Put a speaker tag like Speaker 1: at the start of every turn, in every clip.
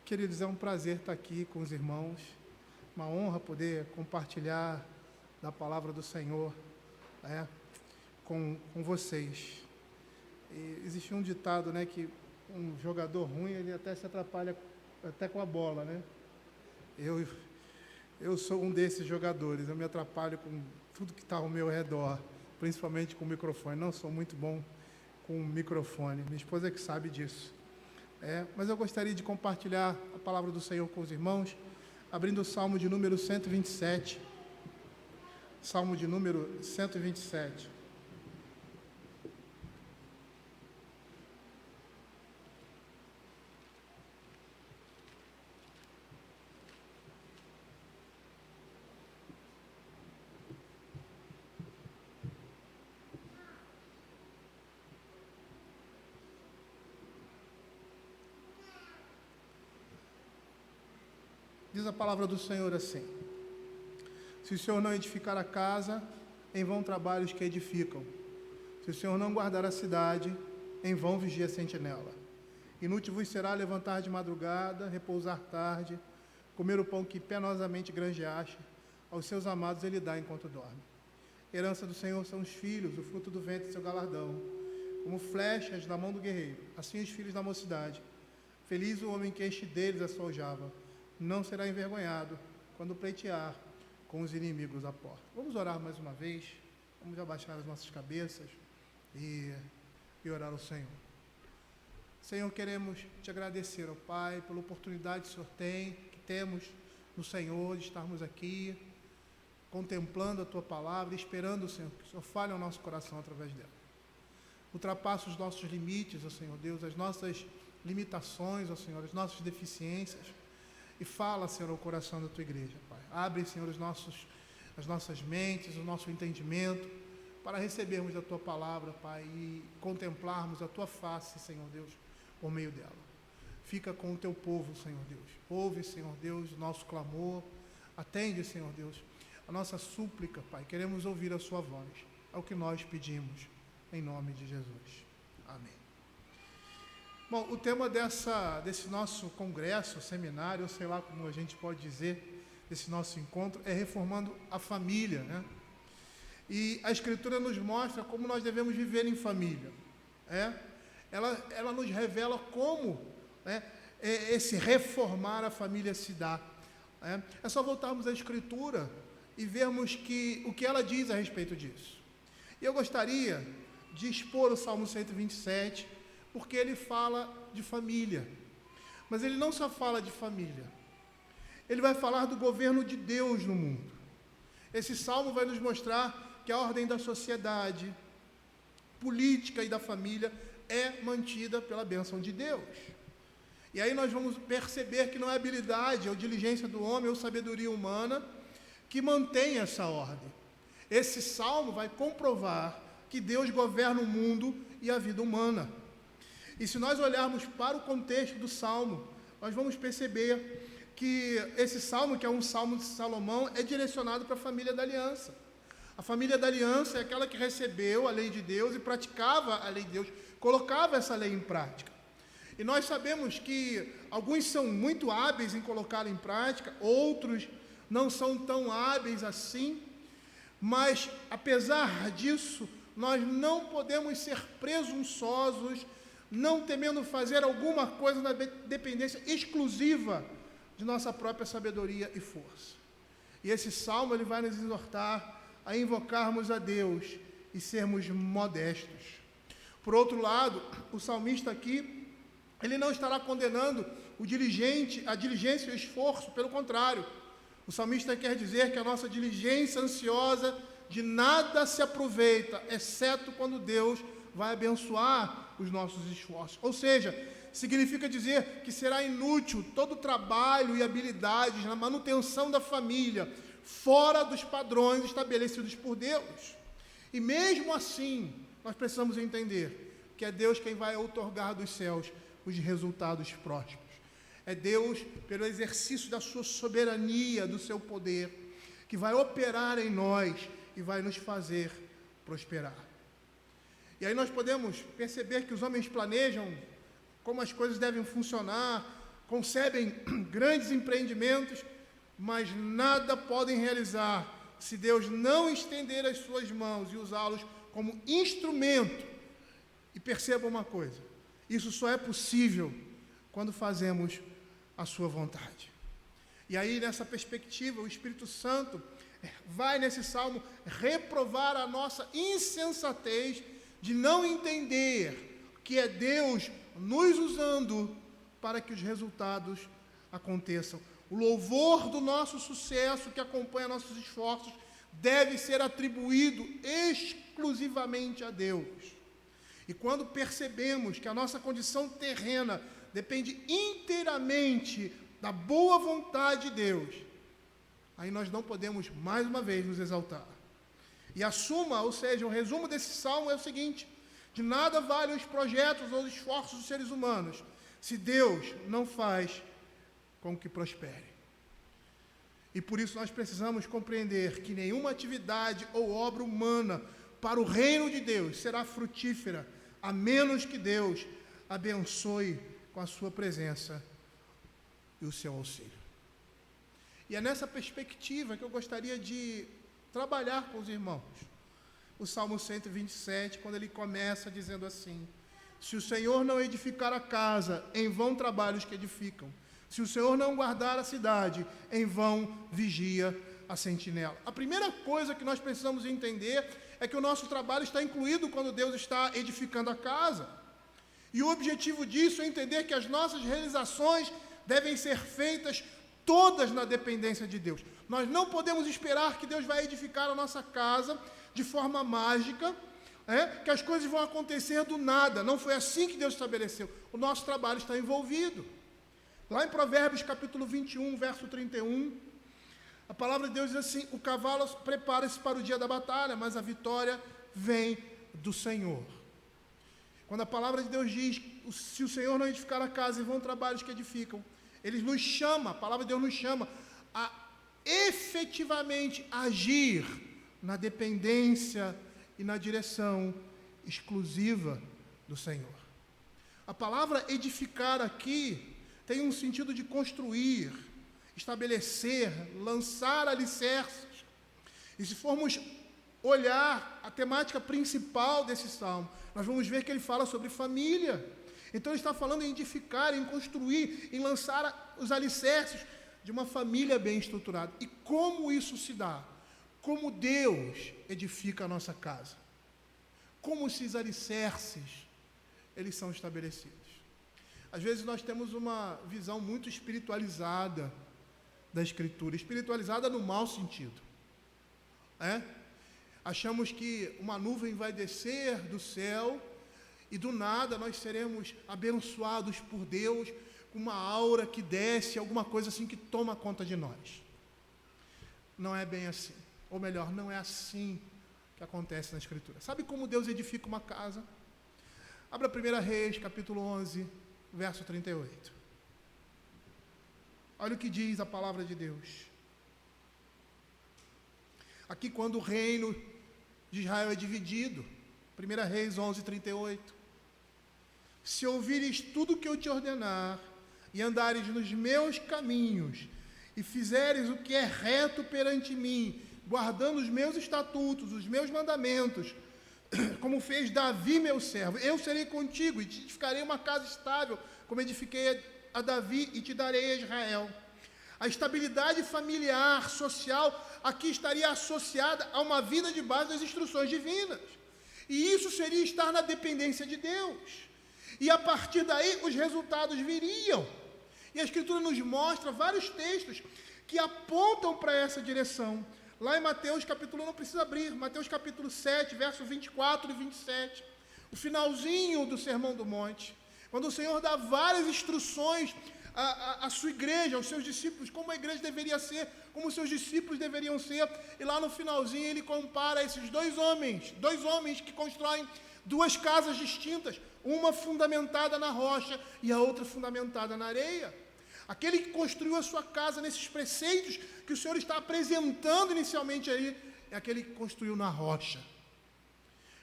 Speaker 1: Queridos, é um prazer estar aqui com os irmãos, uma honra poder compartilhar da palavra do Senhor, né, com vocês. E existe um ditado, né, que um jogador ruim, ele até se atrapalha até com a bola, né? Eu sou um desses jogadores, eu me atrapalho com tudo que está ao meu redor, principalmente com o microfone. Não sou muito bom com o microfone, minha esposa é que sabe disso. Mas eu gostaria de compartilhar a palavra do Senhor com os irmãos, abrindo o Salmo de número 127. Salmo de número 127. Diz a palavra do Senhor assim: se o Senhor não edificar a casa, em vão trabalham os que edificam. Se o Senhor não guardar a cidade, em vão vigia a sentinela. Inútil vos será levantar de madrugada, repousar tarde, comer o pão que penosamente granjeaste, aos seus amados ele dá enquanto dorme. Herança do Senhor são os filhos, o fruto do ventre seu galardão, como flechas na mão do guerreiro, assim os filhos da mocidade. Feliz o homem que este deles assoljava, não será envergonhado quando pleitear com os inimigos à porta. Vamos orar mais uma vez, vamos abaixar as nossas cabeças e orar ao Senhor. Senhor, queremos te agradecer, ó Pai, pela oportunidade que o Senhor tem, que temos no Senhor, de estarmos aqui, contemplando a Tua palavra, esperando, Senhor, que o Senhor fale ao nosso coração através dela. Ultrapassa os nossos limites, ó Senhor Deus, as nossas limitações, ó Senhor, as nossas deficiências, e fala, Senhor, ao coração da Tua igreja, Pai. Abre, Senhor, as nossas mentes, o nosso entendimento, para recebermos a Tua palavra, Pai, e contemplarmos a Tua face, Senhor Deus, por meio dela. Fica com o Teu povo, Senhor Deus. Ouve, Senhor Deus, o nosso clamor. Atende, Senhor Deus, a nossa súplica, Pai. Queremos ouvir a Sua voz. É o que nós pedimos, em nome de Jesus. Amém. Bom, o tema desse nosso congresso, seminário, sei lá como a gente pode dizer, desse nosso encontro, é reformando a família, né? E a Escritura nos mostra como nós devemos viver em família. Ela nos revela como, né, esse reformar a família se dá. É só voltarmos à Escritura e vermos o que ela diz a respeito disso. E eu gostaria de expor o Salmo 127, porque ele fala de família. Mas ele não só fala de família, ele vai falar do governo de Deus no mundo. Esse salmo vai nos mostrar que a ordem da sociedade, política e da família é mantida pela bênção de Deus. E aí nós vamos perceber que não é habilidade ou diligência do homem ou sabedoria humana que mantém essa ordem. Esse salmo vai comprovar que Deus governa o mundo e a vida humana. E se nós olharmos para o contexto do Salmo, nós vamos perceber que esse Salmo, que é um Salmo de Salomão, é direcionado para a família da aliança. A família da aliança é aquela que recebeu a lei de Deus e praticava a lei de Deus, colocava essa lei em prática. E nós sabemos que alguns são muito hábeis em colocá-la em prática, outros não são tão hábeis assim, mas apesar disso, nós não podemos ser presunçosos, não temendo fazer alguma coisa na dependência exclusiva de nossa própria sabedoria e força. E esse salmo ele vai nos exortar a invocarmos a Deus e sermos modestos. Por outro lado, o salmista aqui, ele não estará condenando a diligência e o esforço, pelo contrário. O salmista quer dizer que a nossa diligência ansiosa de nada se aproveita, exceto quando Deus vai abençoar os nossos esforços. Ou seja, significa dizer que será inútil todo o trabalho e habilidades na manutenção da família, fora dos padrões estabelecidos por Deus. E mesmo assim, nós precisamos entender que é Deus quem vai outorgar dos céus os resultados prósperos. É Deus, pelo exercício da sua soberania, do seu poder, que vai operar em nós e vai nos fazer prosperar. E aí nós podemos perceber que os homens planejam como as coisas devem funcionar, concebem grandes empreendimentos, mas nada podem realizar se Deus não estender as suas mãos e usá-los como instrumento. E perceba uma coisa, isso só é possível quando fazemos a sua vontade. E aí, nessa perspectiva, o Espírito Santo vai, nesse salmo, reprovar a nossa insensatez de não entender que é Deus nos usando para que os resultados aconteçam. O louvor do nosso sucesso, que acompanha nossos esforços, deve ser atribuído exclusivamente a Deus. E quando percebemos que a nossa condição terrena depende inteiramente da boa vontade de Deus, aí nós não podemos, mais uma vez, nos exaltar. E a suma, ou seja, o resumo desse salmo é o seguinte: de nada valem os projetos ou os esforços dos seres humanos, se Deus não faz com que prospere. E por isso nós precisamos compreender que nenhuma atividade ou obra humana para o reino de Deus será frutífera, a menos que Deus abençoe com a sua presença e o seu auxílio. E é nessa perspectiva que eu gostaria de trabalhar com os irmãos. O Salmo 127, quando ele começa dizendo assim: se o Senhor não edificar a casa, em vão trabalham os que edificam. Se o Senhor não guardar a cidade, em vão vigia a sentinela. A primeira coisa que nós precisamos entender é que o nosso trabalho está incluído quando Deus está edificando a casa. E o objetivo disso é entender que as nossas realizações devem ser feitas todas na dependência de Deus. Nós não podemos esperar que Deus vai edificar a nossa casa de forma mágica, que as coisas vão acontecer do nada. Não foi assim que Deus estabeleceu. O nosso trabalho está envolvido. Lá em Provérbios capítulo 21, verso 31, a palavra de Deus diz assim: o cavalo prepara-se para o dia da batalha, mas a vitória vem do Senhor. Quando a palavra de Deus diz: se o Senhor não edificar a casa, e vão trabalhos que edificam, Ele nos chama, a palavra de Deus nos chama a efetivamente agir na dependência e na direção exclusiva do Senhor. A palavra edificar aqui tem um sentido de construir, estabelecer, lançar alicerces. E se formos olhar a temática principal desse salmo, nós vamos ver que ele fala sobre família. Então ele está falando em edificar, em construir, em lançar os alicerces de uma família bem estruturada. E como isso se dá? Como Deus edifica a nossa casa? Como esses alicerces eles são estabelecidos? Às vezes nós temos uma visão muito espiritualizada da Escritura, espiritualizada no mau sentido. Achamos que uma nuvem vai descer do céu e do nada nós seremos abençoados por Deus com uma aura que desce, alguma coisa assim que toma conta de nós. Não é bem assim. Ou melhor, não é assim que acontece na Escritura. Sabe como Deus edifica uma casa? Abra 1 Reis, capítulo 11, verso 38. Olha o que diz a palavra de Deus. Aqui, quando o reino de Israel é dividido, 1 Reis 11, 38. Se ouvires tudo o que eu te ordenar, e andares nos meus caminhos, e fizeres o que é reto perante mim, guardando os meus estatutos, os meus mandamentos, como fez Davi, meu servo, eu serei contigo, e te edificarei uma casa estável, como edifiquei a Davi, e te darei a Israel. A estabilidade familiar, social, aqui estaria associada a uma vida debaixo das instruções divinas. E isso seria estar na dependência de Deus. E a partir daí os resultados viriam. E a Escritura nos mostra vários textos que apontam para essa direção. Lá em Mateus capítulo 1, não precisa abrir, Mateus capítulo 7, versos 24 e 27. O finalzinho do Sermão do Monte. Quando o Senhor dá várias instruções à sua igreja, aos seus discípulos, como a igreja deveria ser, como os seus discípulos deveriam ser. E lá no finalzinho ele compara esses dois homens que constroem duas casas distintas, uma fundamentada na rocha e a outra fundamentada na areia. Aquele que construiu a sua casa nesses preceitos que o Senhor está apresentando inicialmente aí, é aquele que construiu na rocha.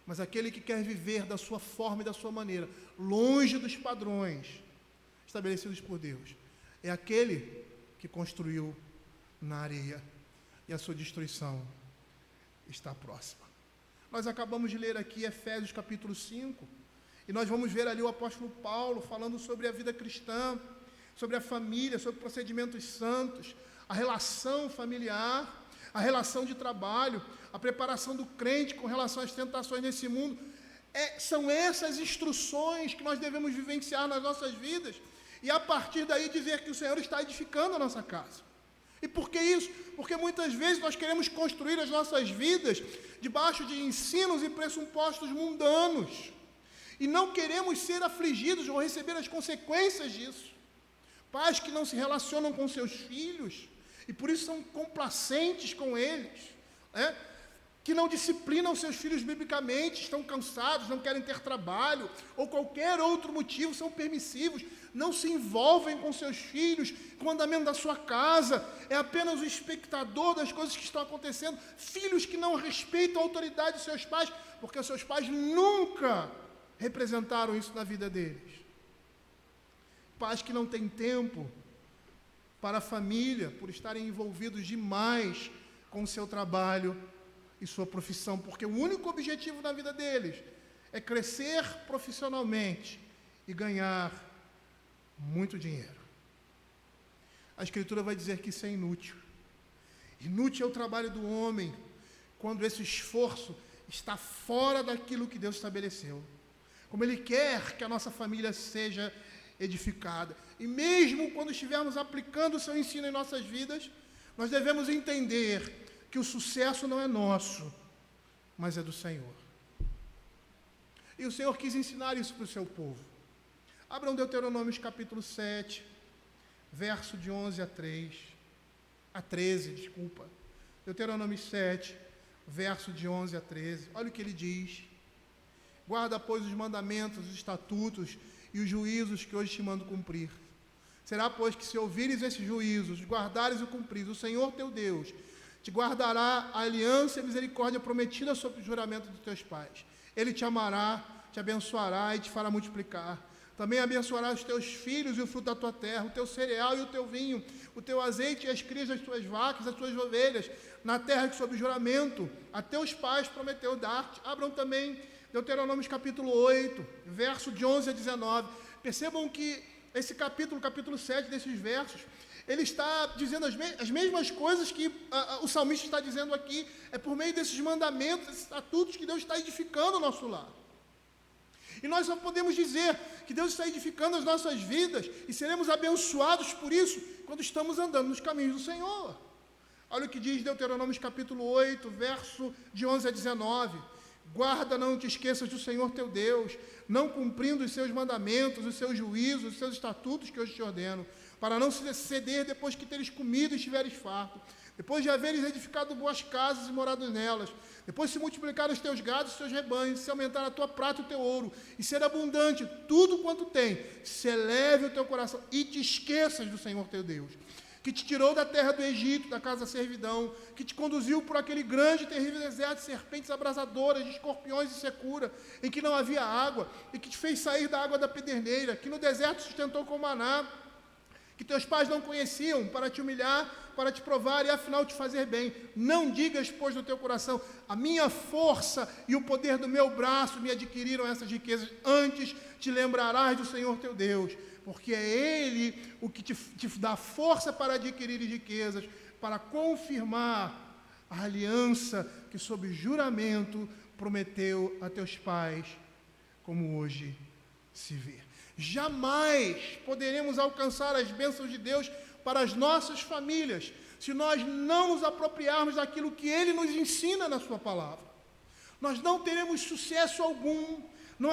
Speaker 1: Mas aquele que quer viver da sua forma e da sua maneira, longe dos padrões estabelecidos por Deus, é aquele que construiu na areia, e a sua destruição está próxima. Nós acabamos de ler aqui Efésios capítulo 5, e nós vamos ver ali o apóstolo Paulo falando sobre a vida cristã, sobre a família, sobre procedimentos santos, a relação familiar, a relação de trabalho, a preparação do crente com relação às tentações nesse mundo. São essas instruções que nós devemos vivenciar nas nossas vidas, e a partir daí dizer que o Senhor está edificando a nossa casa. E por que isso? Porque muitas vezes nós queremos construir as nossas vidas debaixo de ensinos e pressupostos mundanos, e não queremos ser afligidos ou receber as consequências disso. Pais que não se relacionam com seus filhos, e por isso são complacentes com eles, que não disciplinam seus filhos biblicamente, estão cansados, não querem ter trabalho, ou qualquer outro motivo, são permissivos, não se envolvem com seus filhos, com o andamento da sua casa, é apenas o espectador das coisas que estão acontecendo, filhos que não respeitam a autoridade dos seus pais, porque os seus pais nunca representaram isso na vida deles. Pais que não têm tempo para a família, por estarem envolvidos demais com o seu trabalho e sua profissão, porque o único objetivo na vida deles é crescer profissionalmente e ganhar muito dinheiro. A Escritura vai dizer que isso é inútil. Inútil é o trabalho do homem quando esse esforço está fora daquilo que Deus estabeleceu. Como Ele quer que a nossa família seja edificada. E mesmo quando estivermos aplicando o seu ensino em nossas vidas, nós devemos entender que o sucesso não é nosso, mas é do Senhor. E o Senhor quis ensinar isso para o seu povo. Abram Deuteronômio capítulo 7, verso de 11 a 13. Deuteronômio 7, verso de 11 a 13. Olha o que ele diz. Guarda, pois, os mandamentos, os estatutos e os juízos que hoje te mando cumprir. Será, pois, que se ouvires esses juízos, guardares e cumprires, o Senhor teu Deus te guardará a aliança e a misericórdia prometida sob o juramento dos teus pais. Ele te amará, te abençoará e te fará multiplicar. Também abençoará os teus filhos e o fruto da tua terra, o teu cereal e o teu vinho, o teu azeite e as crias das tuas vacas, as tuas ovelhas, na terra que sob juramento a teus pais prometeu dar-te. Abram também Deuteronômio capítulo 8, verso de 11 a 19. Percebam que esse capítulo 7 desses versos, ele está dizendo as mesmas coisas que o salmista está dizendo aqui. É por meio desses mandamentos, esses estatutos, que Deus está edificando o nosso lar. E nós só podemos dizer que Deus está edificando as nossas vidas e seremos abençoados por isso quando estamos andando nos caminhos do Senhor. Olha o que diz Deuteronômio capítulo 8, verso de 11 a 19. Guarda, não te esqueças do Senhor teu Deus, não cumprindo os seus mandamentos, os seus juízos, os seus estatutos que hoje te ordeno, para não se ceder depois que teres comido e estiveres farto, depois de haveres edificado boas casas e morado nelas, depois se multiplicar os teus gados e os teus rebanhos, se aumentar a tua prata e o teu ouro, e ser abundante tudo quanto tem, se eleve o teu coração e te esqueças do Senhor teu Deus, que te tirou da terra do Egito, da casa da servidão, que te conduziu por aquele grande e terrível deserto de serpentes abrasadoras, de escorpiões e secura, em que não havia água, e que te fez sair da água da pederneira, que no deserto sustentou com maná, que teus pais não conheciam, para te humilhar, para te provar e afinal te fazer bem. Não digas, pois, no teu coração, a minha força e o poder do meu braço me adquiriram essas riquezas. Antes te lembrarás do Senhor teu Deus, porque é Ele o que te dá força para adquirir riquezas, para confirmar a aliança que sob juramento prometeu a teus pais, como hoje se vê. Jamais poderemos alcançar as bênçãos de Deus para as nossas famílias se nós não nos apropriarmos daquilo que Ele nos ensina na sua palavra. Nós não teremos sucesso algum, não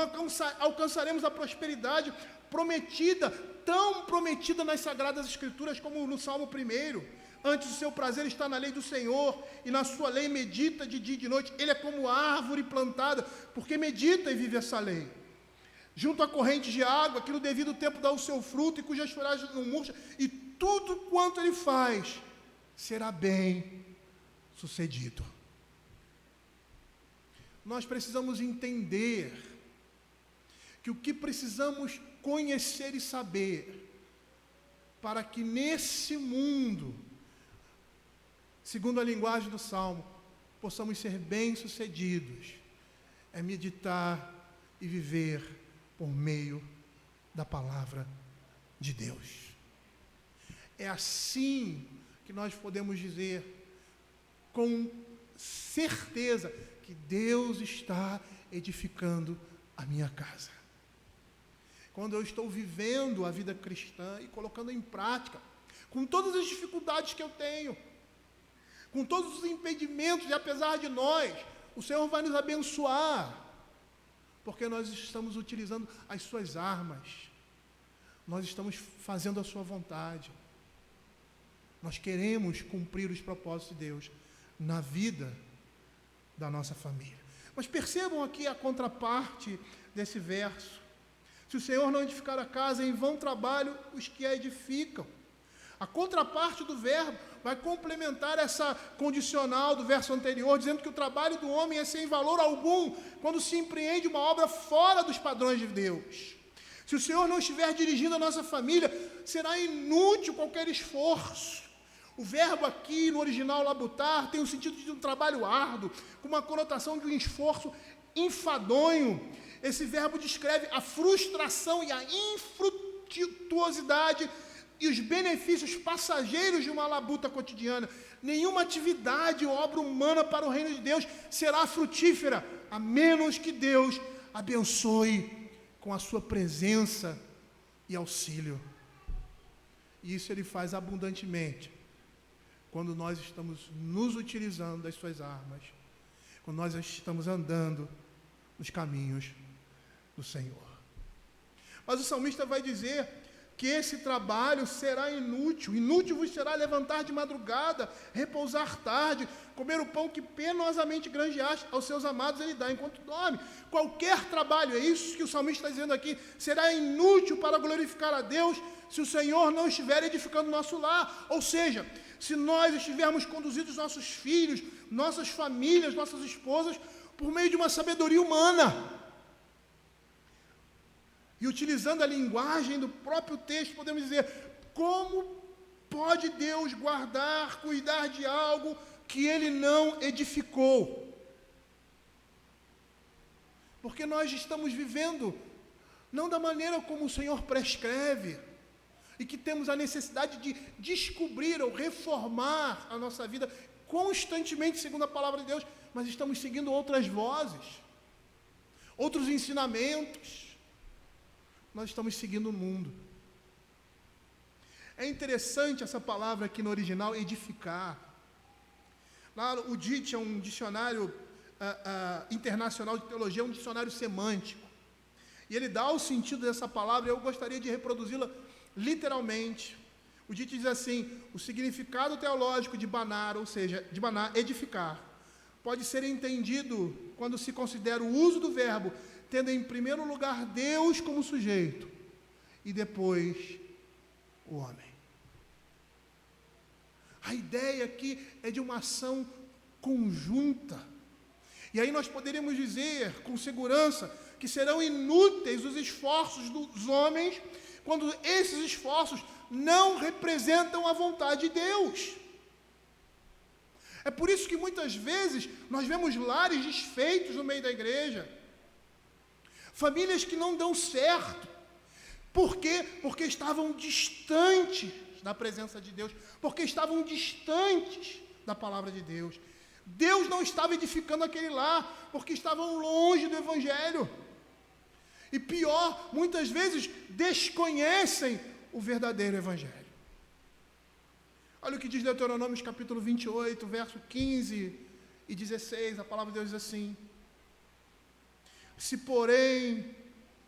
Speaker 1: alcançaremos a prosperidade prometida, tão prometida nas Sagradas Escrituras como no Salmo 1. Antes o seu prazer está na lei do Senhor, e na sua lei medita de dia e de noite. Ele é como árvore plantada, porque medita e vive essa lei. Junto a correntes de água, que no devido tempo dá o seu fruto, e cujas folhagens não murcham, e tudo quanto ele faz será bem sucedido. Nós precisamos entender que o que precisamos conhecer e saber para que nesse mundo, segundo a linguagem do Salmo, possamos ser bem-sucedidos, é meditar e viver por meio da palavra de Deus. É assim que nós podemos dizer com certeza que Deus está edificando a minha casa. Quando eu estou vivendo a vida cristã e colocando em prática, com todas as dificuldades que eu tenho, com todos os impedimentos, e apesar de nós, o Senhor vai nos abençoar, porque nós estamos utilizando as suas armas, nós estamos fazendo a sua vontade, nós queremos cumprir os propósitos de Deus na vida da nossa família. Mas percebam aqui a contraparte desse verso. Se o Senhor não edificar a casa, em vão trabalham os que a edificam. A contraparte do verbo vai complementar essa condicional do verso anterior, dizendo que o trabalho do homem é sem valor algum quando se empreende uma obra fora dos padrões de Deus. Se o Senhor não estiver dirigindo a nossa família, será inútil qualquer esforço. O verbo aqui, no original labutar, tem o sentido de um trabalho árduo, com uma conotação de um esforço enfadonho. Esse verbo descreve a frustração e a infrutuosidade e os benefícios passageiros de uma labuta cotidiana. Nenhuma atividade ou obra humana para o reino de Deus será frutífera, a menos que Deus abençoe com a sua presença e auxílio. E isso Ele faz abundantemente quando nós estamos nos utilizando das suas armas, quando nós estamos andando nos caminhos do Senhor. Mas o salmista vai dizer que esse trabalho será inútil. Inútil vos será levantar de madrugada, repousar tarde, comer o pão que penosamente granjeaste aos seus amados, Ele dá enquanto dorme. Qualquer trabalho, é isso que o salmista está dizendo aqui, será inútil para glorificar a Deus se o Senhor não estiver edificando o nosso lar. Ou seja, se nós estivermos conduzindo os nossos filhos, nossas famílias, nossas esposas, por meio de uma sabedoria humana. E utilizando a linguagem do próprio texto, podemos dizer, como pode Deus guardar, cuidar de algo que Ele não edificou? Porque nós estamos vivendo não da maneira como o Senhor prescreve, e que temos a necessidade de descobrir ou reformar a nossa vida constantemente segundo a palavra de Deus, mas estamos seguindo outras vozes, outros ensinamentos. Nós estamos seguindo o mundo. É interessante essa palavra aqui no original, edificar. Lá, o DIT é um dicionário internacional de teologia, é um dicionário semântico. E ele dá o sentido dessa palavra, e eu gostaria de reproduzi-la literalmente. O DIT diz assim: o significado teológico de banar, ou seja, de banar, edificar, pode ser entendido quando se considera o uso do verbo, tendo em primeiro lugar Deus como sujeito, e depois o homem. A ideia aqui é de uma ação conjunta. E aí nós poderíamos dizer com segurança que serão inúteis os esforços dos homens quando esses esforços não representam a vontade de Deus. É por isso que muitas vezes nós vemos lares desfeitos no meio da igreja, famílias que não dão certo. Por quê? Porque estavam distantes da presença de Deus, porque estavam distantes da palavra de Deus. Deus não estava edificando aquele lar, porque estavam longe do Evangelho. E pior, muitas vezes desconhecem o verdadeiro Evangelho. Olha o que diz Deuteronômio capítulo 28, verso 15 e 16, a palavra de Deus diz assim: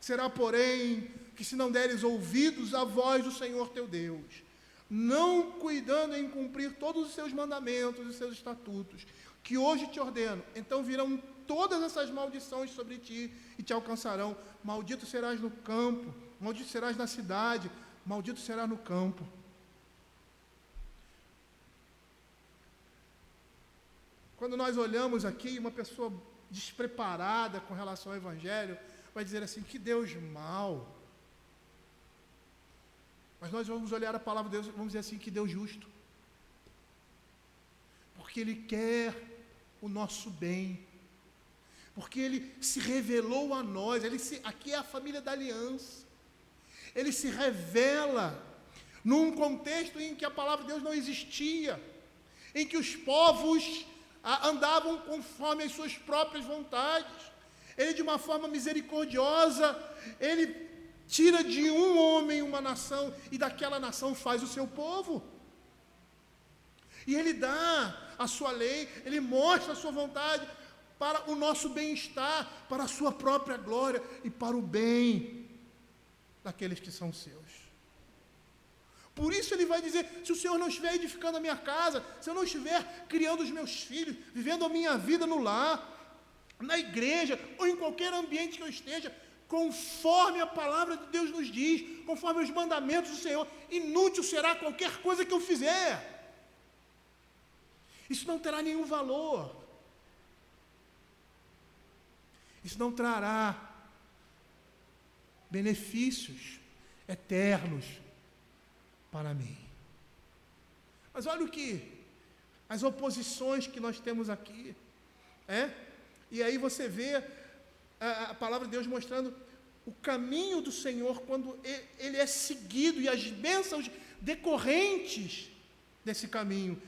Speaker 1: será porém, que se não deres ouvidos à voz do Senhor teu Deus, não cuidando em cumprir todos os seus mandamentos e seus estatutos, que hoje te ordeno, então virão todas essas maldições sobre ti e te alcançarão. Maldito serás no campo, maldito serás na cidade, maldito serás no campo. Quando nós olhamos aqui, uma pessoa despreparada com relação ao Evangelho vai dizer assim: que Deus mau. Mas nós vamos olhar a palavra de Deus e vamos dizer assim, que Deus é justo. Porque Ele quer o nosso bem. Porque Ele se revelou a nós. Aqui é a família da aliança. Ele se revela num contexto em que a palavra de Deus não existia, em que os povos andavam conforme as suas próprias vontades. Ele, de uma forma misericordiosa, Ele tira de um homem uma nação e daquela nação faz o seu povo. E Ele dá a sua lei, Ele mostra a sua vontade para o nosso bem-estar, para a sua própria glória e para o bem daqueles que são seus. Por isso Ele vai dizer, se o Senhor não estiver edificando a minha casa, se eu não estiver criando os meus filhos, vivendo a minha vida no lar, na igreja, ou em qualquer ambiente que eu esteja, conforme a palavra de Deus nos diz, conforme os mandamentos do Senhor, inútil será qualquer coisa que eu fizer. Isso não terá nenhum valor. Isso não trará benefícios eternos para mim. Mas olha as oposições que nós temos aqui, e aí você vê a palavra de Deus mostrando o caminho do Senhor quando ele é seguido e as bênçãos decorrentes desse caminho.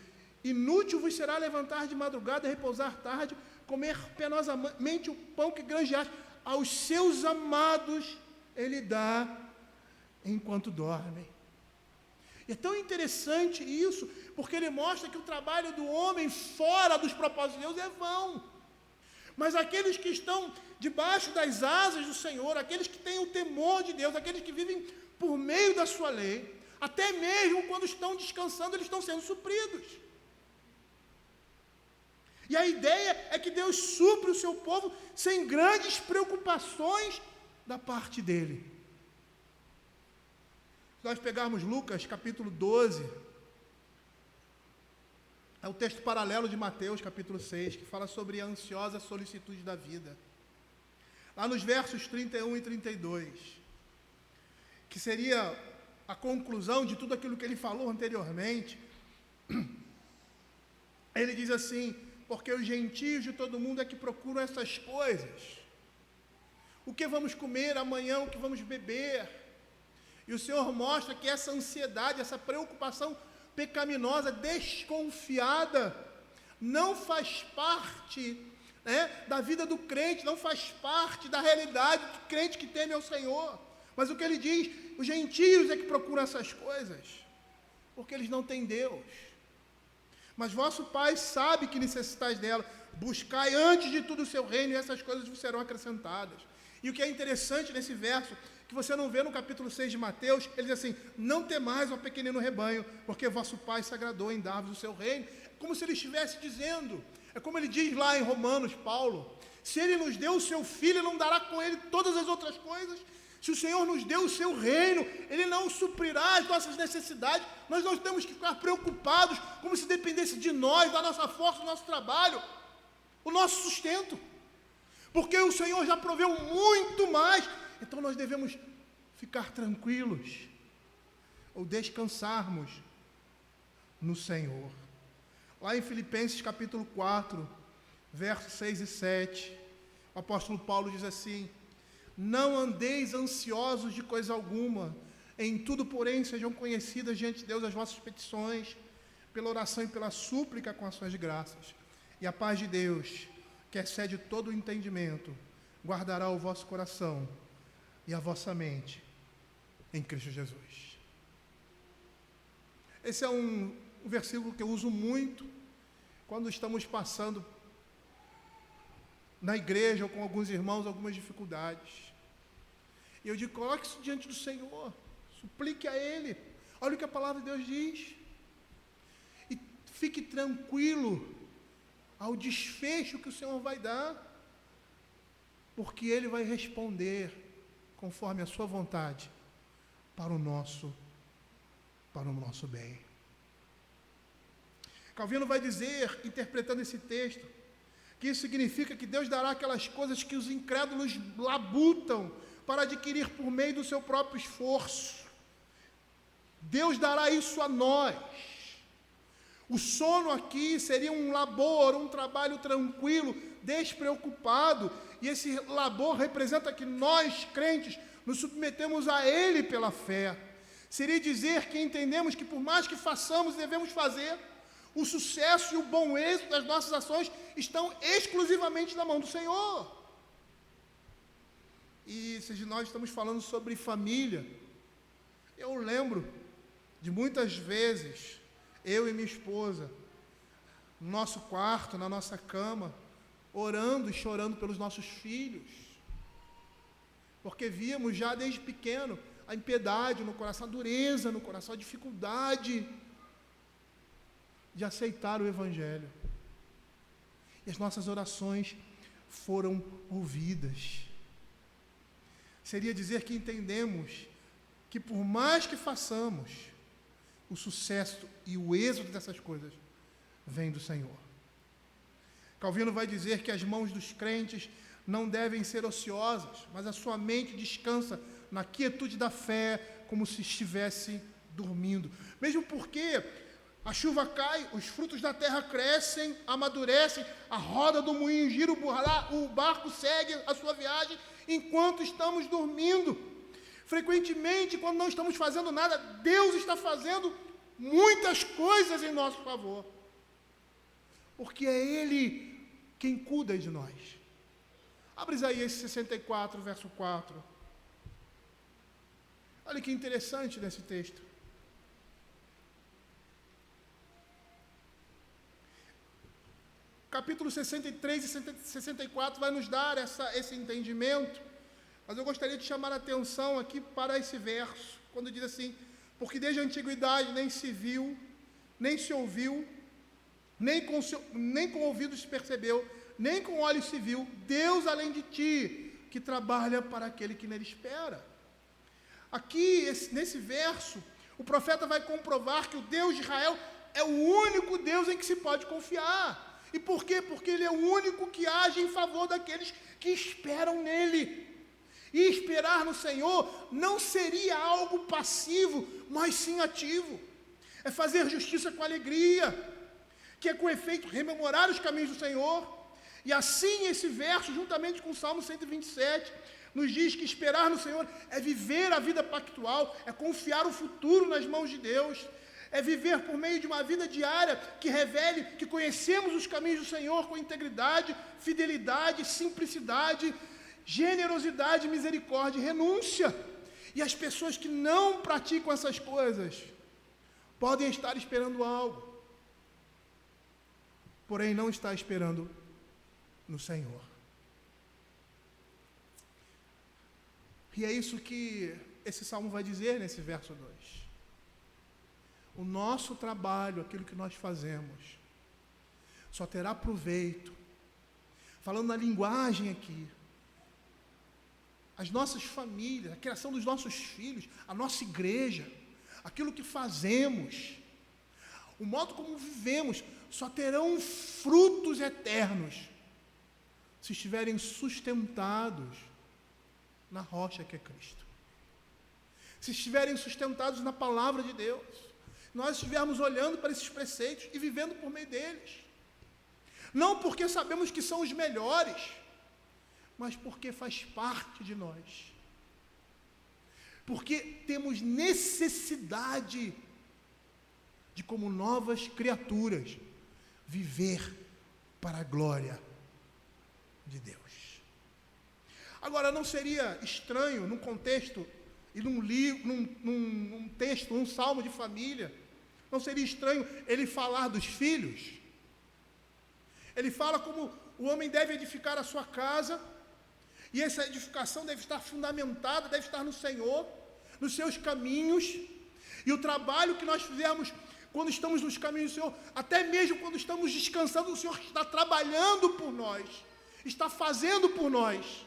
Speaker 1: Inútil vos será levantar de madrugada, repousar tarde, comer penosamente o pão que granjeaste. Aos seus amados Ele dá enquanto dormem. E é tão interessante isso, porque Ele mostra que o trabalho do homem fora dos propósitos de Deus é vão. Mas aqueles que estão debaixo das asas do Senhor, aqueles que têm o temor de Deus, aqueles que vivem por meio da sua lei, até mesmo quando estão descansando, eles estão sendo supridos. E a ideia é que Deus supre o seu povo sem grandes preocupações da parte dele. Se nós pegarmos Lucas, capítulo 12, é o texto paralelo de Mateus, capítulo 6, que fala sobre a ansiosa solicitude da vida. Lá nos versos 31 e 32, que seria a conclusão de tudo aquilo que ele falou anteriormente, ele diz assim, porque os gentios de todo mundo é que procuram essas coisas. O que vamos comer amanhã, o que vamos beber. E o Senhor mostra que essa ansiedade, essa preocupação pecaminosa, desconfiada, não faz parte da vida do crente, não faz parte da realidade do crente que teme ao Senhor. Mas o que ele diz, os gentios é que procuram essas coisas, porque eles não têm Deus. Mas vosso Pai sabe que necessitais dela. Buscai antes de tudo o seu reino e essas coisas vos serão acrescentadas. E o que é interessante nesse verso, que você não vê no capítulo 6 de Mateus, ele diz assim, não temais, ó pequenino rebanho, porque vosso Pai se agradou em dar-vos o seu reino. É como se ele estivesse dizendo, é como ele diz lá em Romanos, Paulo, se ele nos deu o seu filho, ele não dará com ele todas as outras coisas. Se o Senhor nos deu o seu reino, Ele não suprirá as nossas necessidades. Nós não temos que ficar preocupados como se dependesse de nós, da nossa força, do nosso trabalho, o nosso sustento. Porque o Senhor já proveu muito mais. Então nós devemos ficar tranquilos ou descansarmos no Senhor. Lá em Filipenses capítulo 4, versos 6 e 7, o apóstolo Paulo diz assim, não andeis ansiosos de coisa alguma, em tudo, porém, sejam conhecidas diante de Deus as vossas petições, pela oração e pela súplica com ações de graças. E a paz de Deus, que excede todo o entendimento, guardará o vosso coração e a vossa mente em Cristo Jesus. Esse é um versículo que eu uso muito quando estamos passando na igreja ou com alguns irmãos algumas dificuldades. E eu digo, coloque isso diante do Senhor, suplique a Ele, olha o que a palavra de Deus diz, e fique tranquilo ao desfecho que o Senhor vai dar, porque Ele vai responder conforme a sua vontade para o nosso bem. Calvino vai dizer, interpretando esse texto, que isso significa que Deus dará aquelas coisas que os incrédulos labutam para adquirir por meio do seu próprio esforço. Deus dará isso a nós. O sono aqui seria um labor, um trabalho tranquilo, despreocupado, e esse labor representa que nós, crentes, nos submetemos a Ele pela fé. Seria dizer que entendemos que por mais que façamos e devemos fazer, o sucesso e o bom êxito das nossas ações estão exclusivamente na mão do Senhor. E se nós estamos falando sobre família, eu lembro de muitas vezes, eu e minha esposa, no nosso quarto, na nossa cama, orando e chorando pelos nossos filhos, porque víamos já desde pequeno a impiedade no coração, a dureza no coração, a dificuldade de aceitar o Evangelho. E as nossas orações foram ouvidas. Seria dizer que entendemos que por mais que façamos, o sucesso e o êxito dessas coisas vem do Senhor. Calvino vai dizer que as mãos dos crentes não devem ser ociosas, mas a sua mente descansa na quietude da fé, como se estivesse dormindo. Mesmo porque a chuva cai, os frutos da terra crescem, amadurecem, a roda do moinho gira, o barco segue a sua viagem enquanto estamos dormindo. Frequentemente, quando não estamos fazendo nada, Deus está fazendo muitas coisas em nosso favor, porque é Ele quem cuida de nós. Abre Isaías 64, verso 4. Olha que interessante nesse texto. Capítulo 63 e 64 vai nos dar esse entendimento, mas eu gostaria de chamar a atenção aqui para esse verso, quando diz assim: porque desde a antiguidade nem se viu, nem se ouviu, nem com ouvidos se percebeu, nem com olhos se viu, Deus além de ti, que trabalha para aquele que nele espera. Aqui, nesse verso, o profeta vai comprovar que o Deus de Israel é o único Deus em que se pode confiar. E por quê? Porque Ele é o único que age em favor daqueles que esperam nele. E esperar no Senhor não seria algo passivo, mas sim ativo. É fazer justiça com alegria, que é com efeito rememorar os caminhos do Senhor. E assim esse verso, juntamente com o Salmo 127, nos diz que esperar no Senhor é viver a vida pactual, é confiar o futuro nas mãos de Deus, é viver por meio de uma vida diária que revele que conhecemos os caminhos do Senhor com integridade, fidelidade, simplicidade, generosidade, misericórdia e renúncia. E as pessoas que não praticam essas coisas podem estar esperando algo, porém não está esperando no Senhor. E é isso que esse salmo vai dizer nesse verso 2. O nosso trabalho, aquilo que nós fazemos, só terá proveito, falando na linguagem aqui, as nossas famílias, a criação dos nossos filhos, a nossa igreja, aquilo que fazemos, o modo como vivemos, só terão frutos eternos se estiverem sustentados na rocha que é Cristo. Se estiverem sustentados na palavra de Deus, nós estivermos olhando para esses preceitos e vivendo por meio deles. Não porque sabemos que são os melhores, mas porque faz parte de nós. Porque temos necessidade de, como novas criaturas, viver para a glória de Deus. Agora, não seria estranho, num contexto e num livro, num texto, um salmo de família, não seria estranho ele falar dos filhos? Ele fala como o homem deve edificar a sua casa, e essa edificação deve estar fundamentada, deve estar no Senhor, nos seus caminhos, e o trabalho que nós fizermos quando estamos nos caminhos do Senhor, até mesmo quando estamos descansando, o Senhor está trabalhando por nós, está fazendo por nós,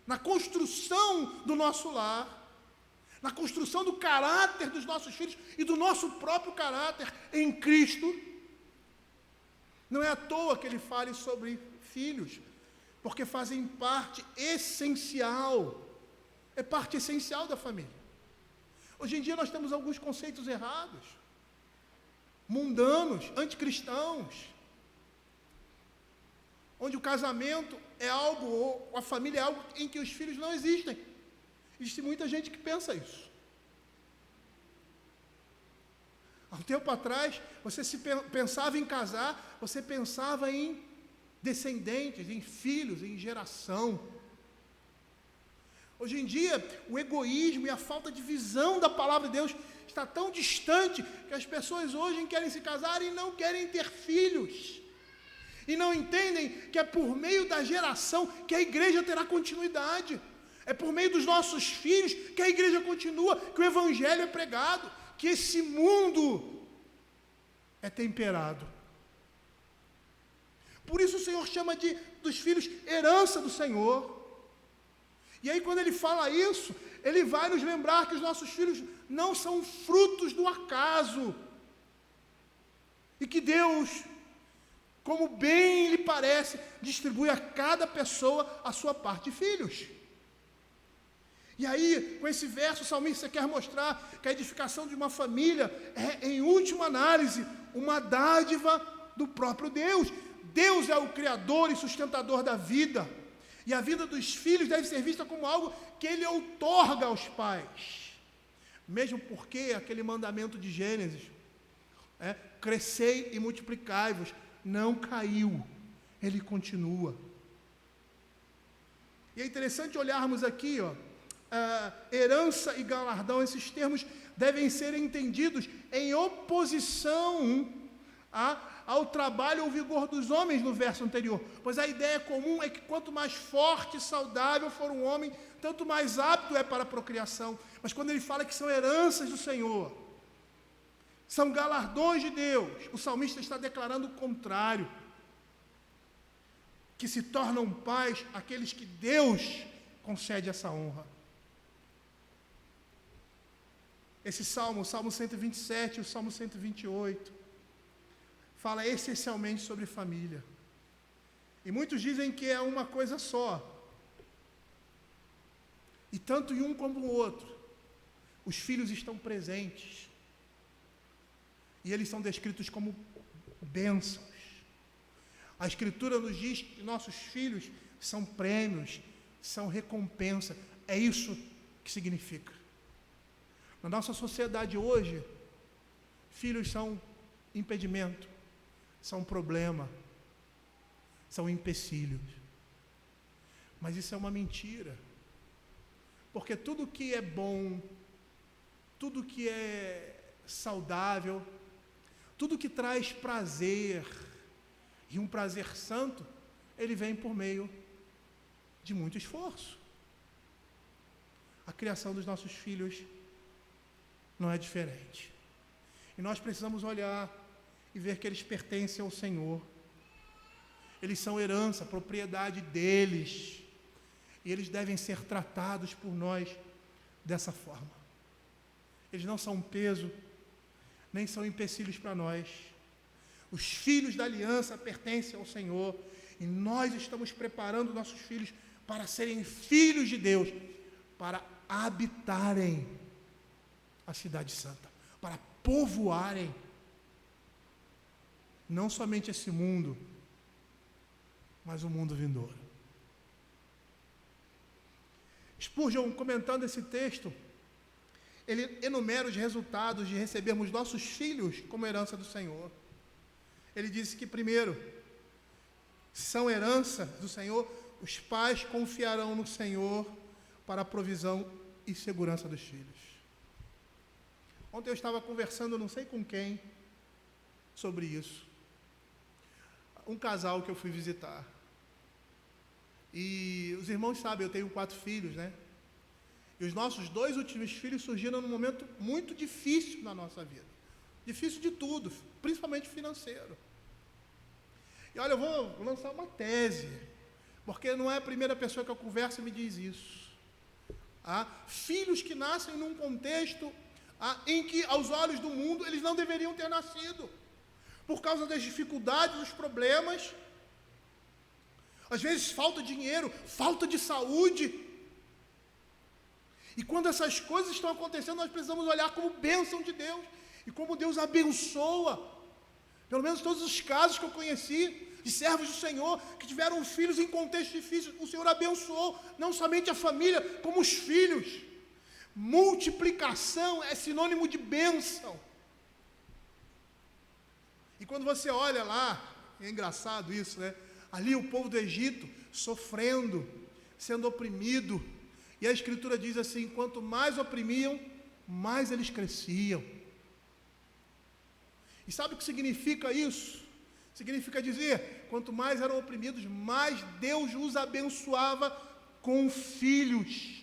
Speaker 1: na construção do nosso lar, na construção do caráter dos nossos filhos e do nosso próprio caráter em Cristo. Não é à toa que ele fale sobre filhos, porque fazem parte essencial, é parte essencial da família. Hoje em dia nós temos alguns conceitos errados, mundanos, anticristãos, onde o casamento é algo, ou a família é algo em que os filhos não existem. Existe muita gente que pensa isso. Há um tempo atrás, você se pensava em casar, você pensava em descendentes, em filhos, em geração. Hoje em dia, o egoísmo e a falta de visão da palavra de Deus está tão distante que as pessoas hoje querem se casar e não querem ter filhos. E não entendem que é por meio da geração que a igreja terá continuidade. É por meio dos nossos filhos que a igreja continua, que o evangelho é pregado, que esse mundo é temperado. Por isso o Senhor chama dos filhos herança do Senhor. E aí quando ele fala isso, ele vai nos lembrar que os nossos filhos não são frutos do acaso. E que Deus, como bem lhe parece, distribui a cada pessoa a sua parte de filhos. E aí, com esse verso, o salmista quer mostrar que a edificação de uma família é, em última análise, uma dádiva do próprio Deus. Deus é o criador e sustentador da vida. E a vida dos filhos deve ser vista como algo que ele outorga aos pais. Mesmo porque aquele mandamento de Gênesis, crescei e multiplicai-vos, não caiu, ele continua. E é interessante olharmos aqui, herança e galardão, esses termos devem ser entendidos em oposição ao trabalho ou vigor dos homens no verso anterior, pois a ideia comum é que quanto mais forte e saudável for um homem, tanto mais apto é para a procriação. Mas quando ele fala que são heranças do Senhor, são galardões de Deus, o salmista está declarando o contrário, que se tornam pais aqueles que Deus concede essa honra. Esse salmo, o Salmo 127 e o Salmo 128, fala essencialmente sobre família. E muitos dizem que é uma coisa só. E tanto em um como no outro, os filhos estão presentes. E eles são descritos como bênçãos. A Escritura nos diz que nossos filhos são prêmios, são recompensa. É isso que significa. Na nossa sociedade hoje, filhos são impedimento, são problema, são empecilhos. Mas isso é uma mentira. Porque tudo que é bom, tudo que é saudável, tudo que traz prazer, e um prazer santo, ele vem por meio de muito esforço. A criação dos nossos filhos não é diferente. E nós precisamos olhar e ver que eles pertencem ao Senhor. Eles são herança, propriedade deles. E eles devem ser tratados por nós dessa forma. Eles não são um peso, nem são empecilhos para nós. Os filhos da aliança pertencem ao Senhor. E nós estamos preparando nossos filhos para serem filhos de Deus, para habitarem a cidade santa, para povoarem não somente esse mundo, mas o mundo vindouro. Spurgeon, comentando esse texto, ele enumera os resultados de recebermos nossos filhos como herança do Senhor. Ele disse que, primeiro, são herança do Senhor, os pais confiarão no Senhor para a provisão e segurança dos filhos. Ontem eu estava conversando, não sei com quem, sobre isso. Um casal que eu fui visitar. E os irmãos sabem, eu tenho 4 filhos, né? E os nossos 2 últimos filhos surgiram num momento muito difícil na nossa vida. Difícil de tudo, principalmente financeiro. E olha, eu vou lançar uma tese, porque não é a primeira pessoa que eu converso e me diz isso. Filhos que nascem num contexto em que, aos olhos do mundo, eles não deveriam ter nascido, por causa das dificuldades, dos problemas, às vezes falta de dinheiro, falta de saúde. E quando essas coisas estão acontecendo, nós precisamos olhar como bênção de Deus e como Deus abençoa. Pelo menos todos os casos que eu conheci de servos do Senhor que tiveram filhos em contextos difíceis, o Senhor abençoou não somente a família, como os filhos. Multiplicação é sinônimo de bênção. E quando você olha lá, é engraçado isso, né? Ali o povo do Egito sofrendo, sendo oprimido. E a Escritura diz assim: quanto mais oprimiam, mais eles cresciam. E sabe o que significa isso? Significa dizer, quanto mais eram oprimidos, mais Deus os abençoava com filhos.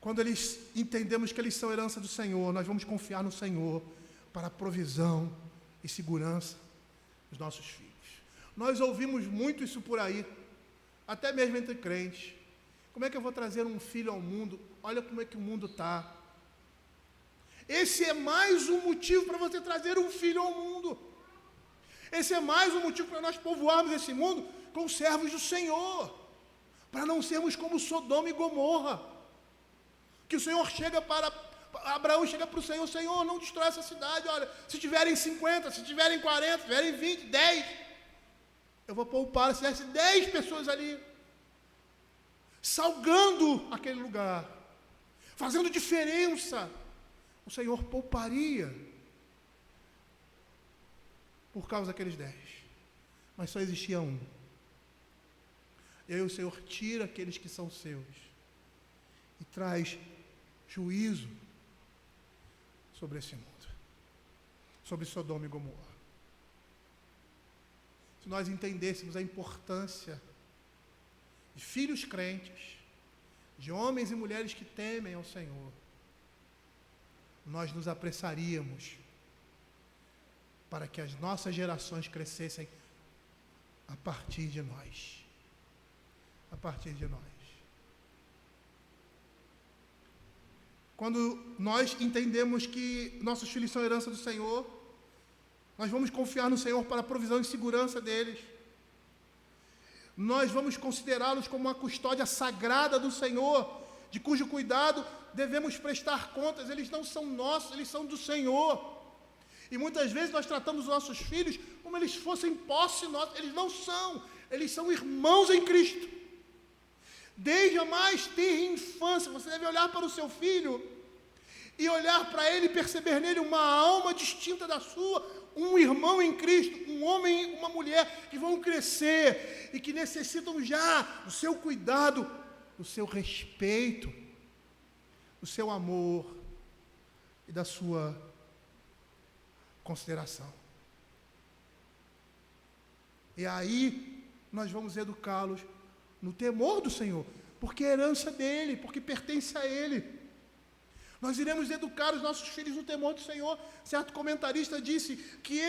Speaker 1: Quando entendemos que eles são herança do Senhor, nós vamos confiar no Senhor para a provisão e segurança dos nossos filhos. Nós ouvimos muito isso por aí, até mesmo entre crentes. Como é que eu vou trazer um filho ao mundo? Olha como é que o mundo está. Esse é mais um motivo para você trazer um filho ao mundo. Esse é mais um motivo para nós povoarmos esse mundo com servos do Senhor, para não sermos como Sodoma e Gomorra, que o Senhor chega para... Abraão chega para o Senhor: Senhor, não destrói essa cidade, olha, se tiverem 50, se tiverem 40, se tiverem 20, 10, eu vou poupar, se tivesse 10 pessoas ali, salgando aquele lugar, fazendo diferença, o Senhor pouparia por causa daqueles 10, mas só existia um. E aí o Senhor tira aqueles que são seus e traz juízo sobre esse mundo, sobre Sodoma e Gomorra. Se nós entendêssemos a importância de filhos crentes, de homens e mulheres que temem ao Senhor, nós nos apressaríamos para que as nossas gerações crescessem a partir de nós. A partir de nós. Quando nós entendemos que nossos filhos são herança do Senhor, nós vamos confiar no Senhor para a provisão e segurança deles. Nós vamos considerá-los como uma custódia sagrada do Senhor, de cujo cuidado devemos prestar contas. Eles não são nossos, eles são do Senhor. E muitas vezes nós tratamos os nossos filhos como eles fossem posse nossa. Eles não são, eles são irmãos em Cristo. Desde a mais tenra infância, você deve olhar para o seu filho e olhar para ele e perceber nele uma alma distinta da sua, um irmão em Cristo, um homem e uma mulher que vão crescer e que necessitam já do seu cuidado, do seu respeito, do seu amor e da sua consideração. E aí nós vamos educá-los no temor do Senhor, porque é herança dele, porque pertence a ele. Nós iremos educar os nossos filhos no temor do Senhor. Certo comentarista disse que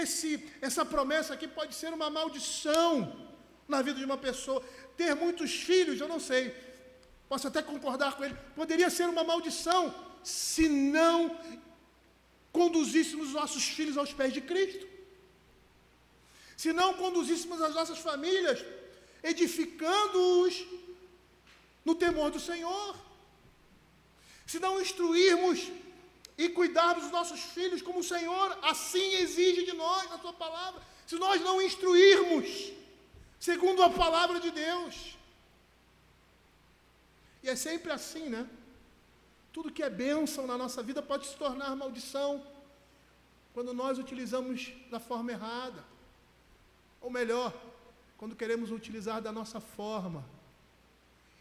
Speaker 1: essa promessa aqui pode ser uma maldição na vida de uma pessoa. Ter muitos filhos, eu não sei, posso até concordar com ele, poderia ser uma maldição se não conduzíssemos os nossos filhos aos pés de Cristo. Se não conduzíssemos as nossas famílias edificando-os no temor do Senhor. Se não instruirmos e cuidarmos dos nossos filhos como o Senhor assim exige de nós, na sua palavra. Se nós não instruirmos segundo a palavra de Deus. E é sempre assim, né? Tudo que é bênção na nossa vida pode se tornar maldição quando nós utilizamos da forma errada. Ou melhor, quando queremos utilizar da nossa forma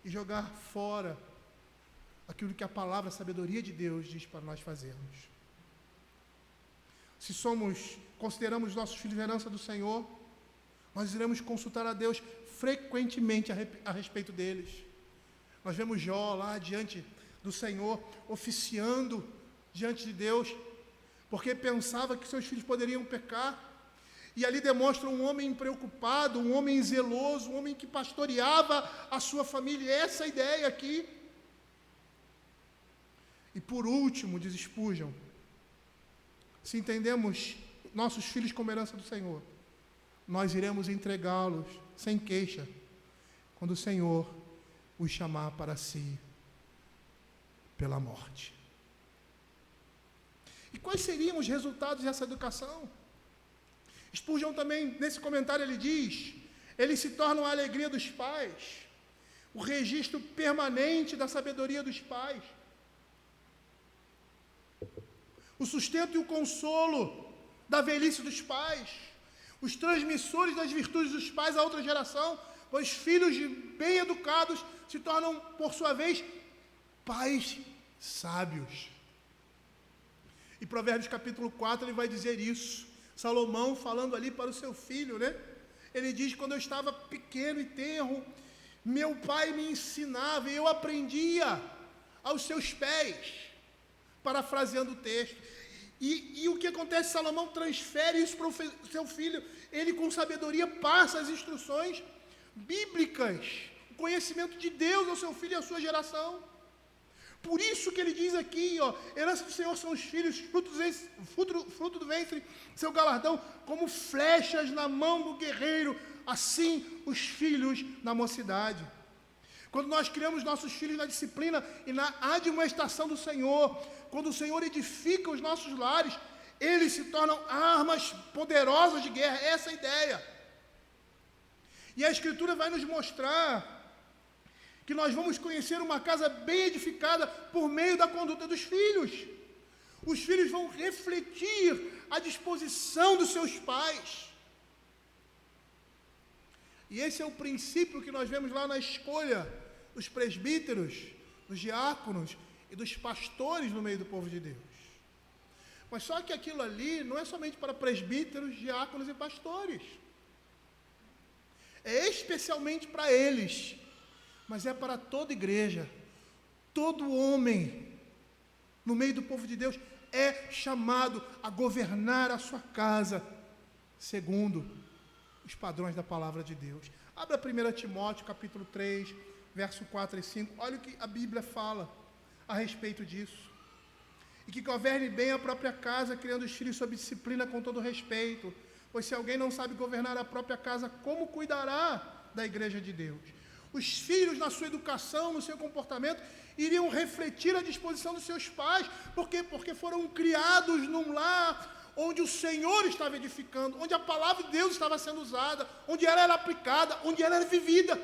Speaker 1: e jogar fora aquilo que a palavra, a sabedoria de Deus diz para nós fazermos. Se consideramos nossos filhos herança do Senhor, nós iremos consultar a Deus frequentemente a respeito deles. Nós vemos Jó lá diante do Senhor, oficiando diante de Deus, porque pensava que seus filhos poderiam pecar. E ali demonstra um homem preocupado, um homem zeloso, um homem que pastoreava a sua família. Essa é a ideia aqui. E por último, diz Spurgeon, se entendemos nossos filhos como herança do Senhor, nós iremos entregá-los sem queixa quando o Senhor os chamar para si pela morte. E quais seriam os resultados dessa educação? Spurgeon também, nesse comentário, ele diz: eles se tornam a alegria dos pais, o registro permanente da sabedoria dos pais, o sustento e o consolo da velhice dos pais, os transmissores das virtudes dos pais à outra geração, pois filhos bem educados se tornam, por sua vez, pais sábios. E Provérbios capítulo 4, ele vai dizer isso. Salomão falando ali para o seu filho, né? Ele diz: quando eu estava pequeno e tenro, meu pai me ensinava e eu aprendia aos seus pés, parafraseando o texto. E o que acontece? Salomão transfere isso para o seu filho. Ele, com sabedoria, passa as instruções bíblicas, o conhecimento de Deus ao seu filho e à sua geração. Por isso que ele diz aqui, herança do Senhor são os filhos, fruto do ventre, seu galardão, como flechas na mão do guerreiro, assim os filhos na mocidade. Quando nós criamos nossos filhos na disciplina e na admoestação do Senhor, quando o Senhor edifica os nossos lares, eles se tornam armas poderosas de guerra. Essa é a ideia. E a Escritura vai nos mostrar que nós vamos conhecer uma casa bem edificada por meio da conduta dos filhos. Os filhos vão refletir a disposição dos seus pais. E esse é o princípio que nós vemos lá na escolha dos presbíteros, dos diáconos e dos pastores no meio do povo de Deus. Mas só que aquilo ali não é somente para presbíteros, diáconos e pastores. É especialmente para eles, mas é para toda igreja. Todo homem no meio do povo de Deus é chamado a governar a sua casa segundo os padrões da palavra de Deus. Abra 1 Timóteo capítulo 3, verso 4 e 5. Olha o que a Bíblia fala a respeito disso. E que governe bem a própria casa, criando os filhos sob disciplina com todo respeito. Pois se alguém não sabe governar a própria casa, como cuidará da igreja de Deus? Os filhos, na sua educação, no seu comportamento, iriam refletir a disposição dos seus pais. Por quê? Porque foram criados num lar onde o Senhor estava edificando, onde a palavra de Deus estava sendo usada, onde ela era aplicada, onde ela era vivida.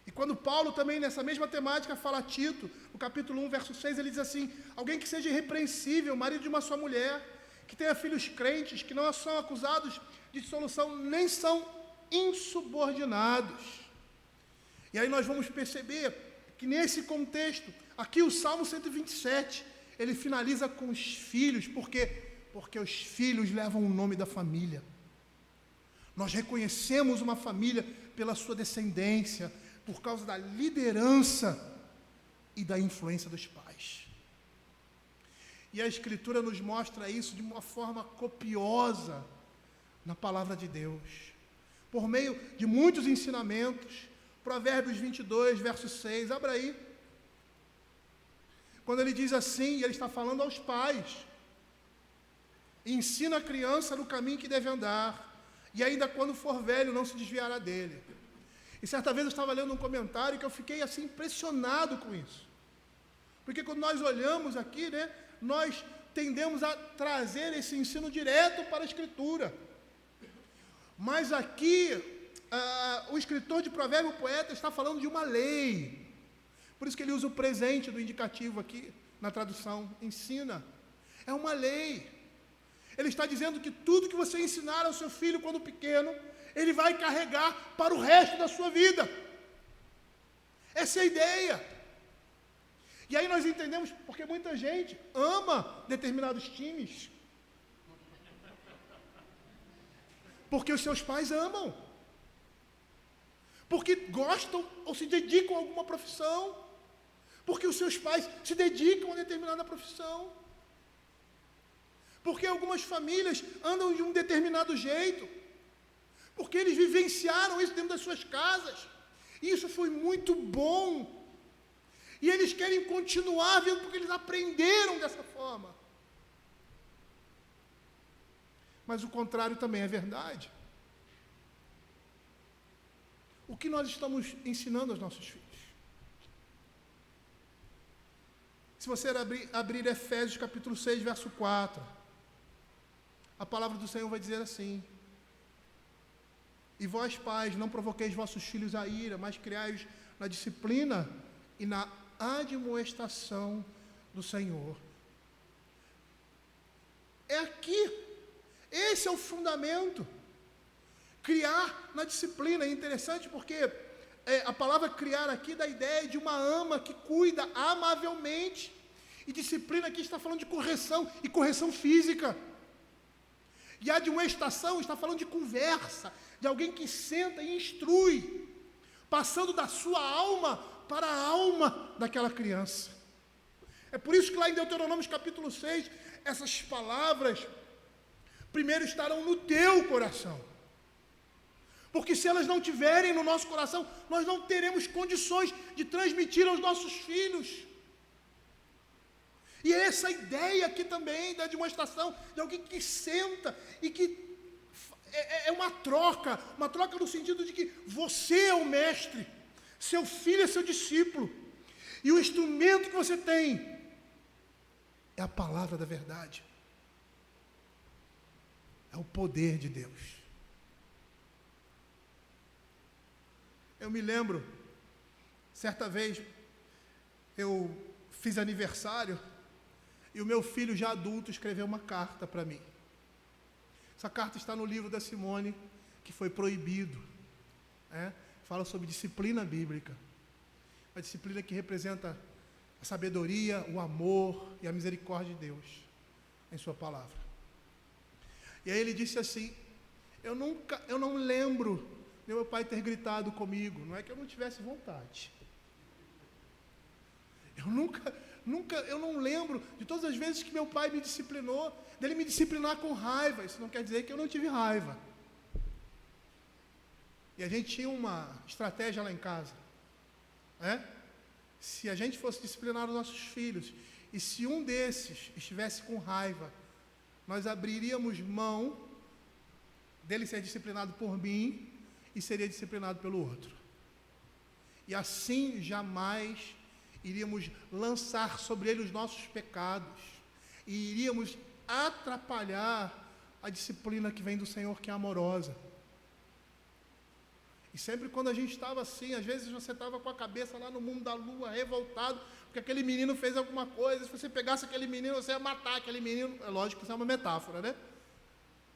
Speaker 1: E quando Paulo também, nessa mesma temática, fala a Tito, no capítulo 1, verso 6, ele diz assim: alguém que seja irrepreensível, marido de uma só mulher, que tenha filhos crentes, que não são acusados de dissolução, nem são insubordinados. E aí nós vamos perceber que nesse contexto, aqui o Salmo 127, ele finaliza com os filhos. Por quê? Porque os filhos levam o nome da família. Nós reconhecemos uma família pela sua descendência, por causa da liderança e da influência dos pais. E a Escritura nos mostra isso de uma forma copiosa na palavra de Deus, por meio de muitos ensinamentos. Provérbios 22, verso 6, abra aí. Quando ele diz assim, ele está falando aos pais: ensina a criança no caminho que deve andar, e ainda quando for velho não se desviará dele. E certa vez eu estava lendo um comentário que eu fiquei assim impressionado com isso. Porque quando nós olhamos aqui, né, nós tendemos a trazer esse ensino direto para a Escritura. Mas aqui, o escritor de Provérbios, o poeta, está falando de uma lei. Por isso que ele usa o presente do indicativo aqui, na tradução, ensina. É uma lei. Ele está dizendo que tudo que você ensinar ao seu filho quando pequeno, ele vai carregar para o resto da sua vida. Essa é a ideia. E aí nós entendemos porque muita gente ama determinados times. Porque os seus pais amam. Porque gostam ou se dedicam a alguma profissão. Porque os seus pais se dedicam a determinada profissão. Porque algumas famílias andam de um determinado jeito. Porque eles vivenciaram isso dentro das suas casas. E isso foi muito bom. E eles querem continuar vendo porque eles aprenderam dessa forma. Mas o contrário também é verdade. o que nós estamos ensinando aos nossos filhos. Se você abrir Efésios capítulo 6, verso 4, a palavra do Senhor vai dizer assim: e vós, pais, não provoqueis vossos filhos a ira, mas criai-os na disciplina e na admoestação do Senhor. É aqui, esse é o fundamento. Criar na disciplina. É interessante porque a palavra criar aqui dá a ideia de uma ama que cuida amavelmente. E disciplina aqui está falando de correção, e correção física. E admoestação está falando de conversa, de alguém que senta e instrui, passando da sua alma para a alma daquela criança. É por isso que lá em Deuteronômio capítulo 6, essas palavras primeiro estarão no teu coração. Porque se elas não estiverem no nosso coração, nós não teremos condições de transmitir aos nossos filhos. E é essa ideia aqui também da demonstração de alguém que senta e que é uma troca no sentido de que você é o mestre, seu filho é seu discípulo, e o instrumento que você tem é a palavra da verdade, é o poder de Deus. Eu me lembro, certa vez, eu fiz aniversário, e o meu filho já adulto escreveu uma carta para mim. Essa carta está no livro da Simone, que foi proibido. Fala sobre disciplina bíblica. A disciplina que representa a sabedoria, o amor e a misericórdia de Deus em sua palavra. E aí ele disse assim: eu não lembro de meu pai ter gritado comigo. Não é que eu não tivesse vontade. Eu não lembro de todas as vezes que meu pai me disciplinou, dele me disciplinar com raiva. Isso não quer dizer que eu não tive raiva. E a gente tinha uma estratégia lá em casa. Se a gente fosse disciplinar os nossos filhos, e se um desses estivesse com raiva, nós abriríamos mão dele ser disciplinado por mim e seria disciplinado pelo outro. E assim jamais iríamos lançar sobre ele os nossos pecados e iríamos atrapalhar a disciplina que vem do Senhor, que é amorosa. E sempre quando a gente estava assim, às vezes você estava com a cabeça lá no mundo da lua, revoltado, porque aquele menino fez alguma coisa, se você pegasse aquele menino, você ia matar aquele menino. É lógico que isso é uma metáfora, né?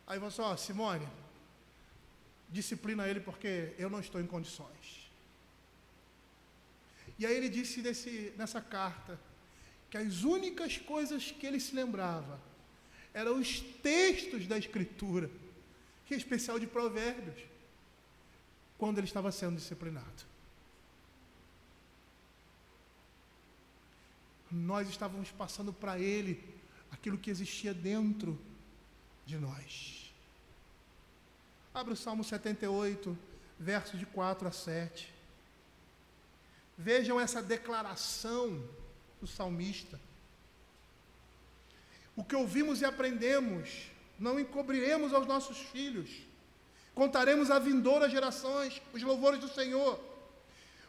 Speaker 1: Aí você, Simone, disciplina ele porque eu não estou em condições. E aí ele disse nessa carta que as únicas coisas que ele se lembrava eram os textos da Escritura, em especial de Provérbios, quando ele estava sendo disciplinado. Nós estávamos passando para ele aquilo que existia dentro de nós. Abra o Salmo 78, versos de 4 a 7. Vejam essa declaração do salmista. O que ouvimos e aprendemos, não encobriremos aos nossos filhos. Contaremos a vindouras gerações os louvores do Senhor.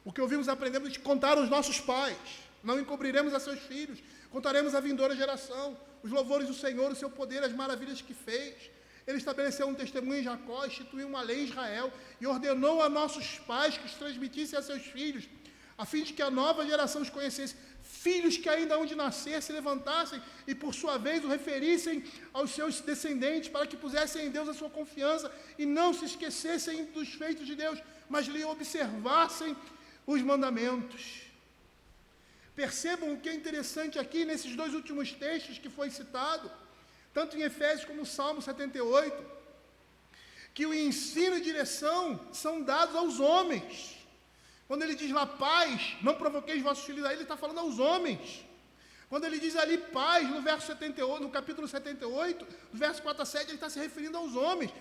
Speaker 1: O que ouvimos e aprendemos de contar aos nossos pais. Não encobriremos a seus filhos. Contaremos a vindoura geração os louvores do Senhor, o seu poder, as maravilhas que fez. Ele estabeleceu um testemunho em Jacó, instituiu uma lei em Israel e ordenou a nossos pais que os transmitissem a seus filhos, a fim de que a nova geração os conhecesse. Filhos que ainda hão de nascer se levantassem e, por sua vez, o referissem aos seus descendentes, para que pusessem em Deus a sua confiança e não se esquecessem dos feitos de Deus, mas lhe observassem os mandamentos. Percebam o que é interessante aqui nesses dois últimos textos que foi citado, tanto em Efésios como no Salmo 78, que o ensino e direção são dados aos homens. Quando ele diz lá, pais, não provoqueis vossos filhos a ira, ele está falando aos homens. Quando ele diz ali, pais, no verso 78, no capítulo 78, do verso 4 a 7, ele está se referindo aos homens.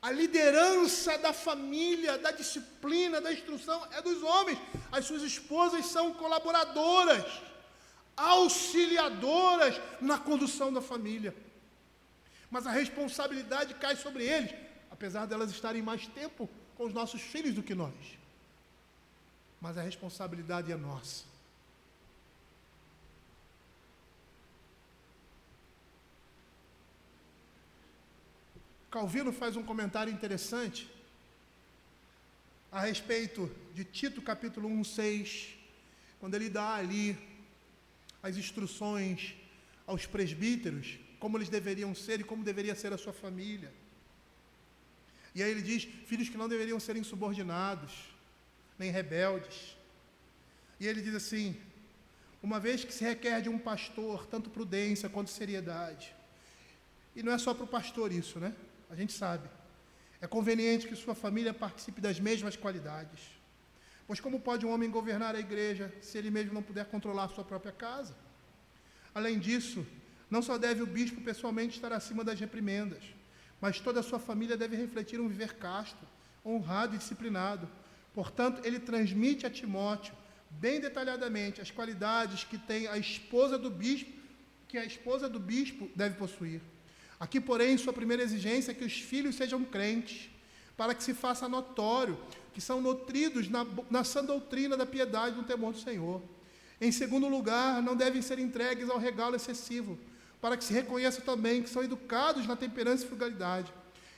Speaker 1: A liderança da família, da disciplina, da instrução é dos homens. As suas esposas são colaboradoras, auxiliadoras na condução da família. Mas a responsabilidade cai sobre eles, apesar delas estarem mais tempo com os nossos filhos do que nós. Mas a responsabilidade é nossa. Calvino faz um comentário interessante a respeito de Tito, capítulo 1:6, quando ele dá ali as instruções aos presbíteros, como eles deveriam ser e como deveria ser a sua família. E aí ele diz, filhos que não deveriam ser insubordinados, nem rebeldes. E ele diz assim, uma vez que se requer de um pastor, tanto prudência quanto seriedade. E não é só para o pastor isso, né? A gente sabe. É conveniente que sua família participe das mesmas qualidades. Pois como pode um homem governar a igreja se ele mesmo não puder controlar a sua própria casa? Além disso, não só deve o bispo pessoalmente estar acima das reprimendas, mas toda a sua família deve refletir um viver casto, honrado e disciplinado. Portanto, ele transmite a Timóteo, bem detalhadamente, as qualidades que tem a esposa do bispo, que a esposa do bispo deve possuir. Aqui, porém, sua primeira exigência é que os filhos sejam crentes, para que se faça notório que são nutridos na sã doutrina da piedade e do temor do Senhor. Em segundo lugar, não devem ser entregues ao regalo excessivo, para que se reconheça também que são educados na temperança e frugalidade.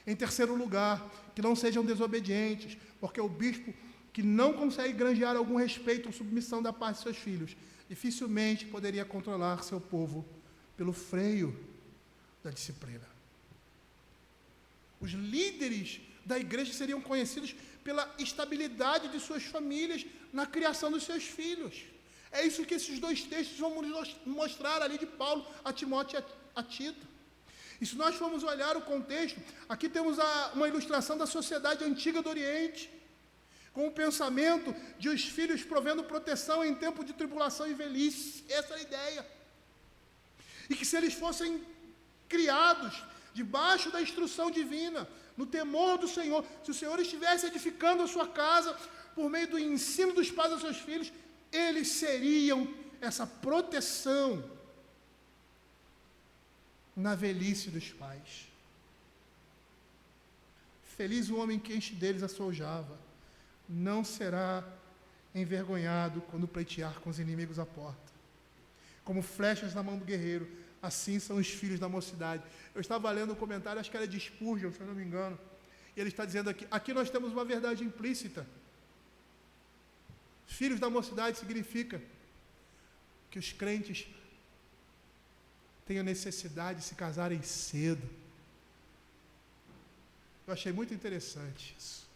Speaker 1: Em terceiro lugar, que não sejam desobedientes, porque o bispo que não consegue granjear algum respeito ou submissão da parte de seus filhos, dificilmente poderia controlar seu povo pelo freio da disciplina. Os líderes da igreja seriam conhecidos pela estabilidade de suas famílias na criação dos seus filhos. É isso que esses dois textos vão mostrar ali de Paulo a Timóteo e a Tito. E se nós formos olhar o contexto, aqui temos uma ilustração da sociedade antiga do Oriente, com o pensamento de os filhos provendo proteção em tempo de tribulação e velhice. Essa é a ideia. E que se eles fossem criados debaixo da instrução divina, no temor do Senhor, se o Senhor estivesse edificando a sua casa por meio do ensino dos pais aos seus filhos, eles seriam essa proteção na velhice dos pais. Feliz o homem que enche deles a sua aljava, não será envergonhado quando pleitear com os inimigos à porta. Como flechas na mão do guerreiro, assim são os filhos da mocidade. Eu estava lendo um comentário, acho que era de Spurgeon, se eu não me engano, e ele está dizendo aqui nós temos uma verdade implícita. Filhos da mocidade significa que os crentes tenham necessidade de se casarem cedo. Eu achei muito interessante isso.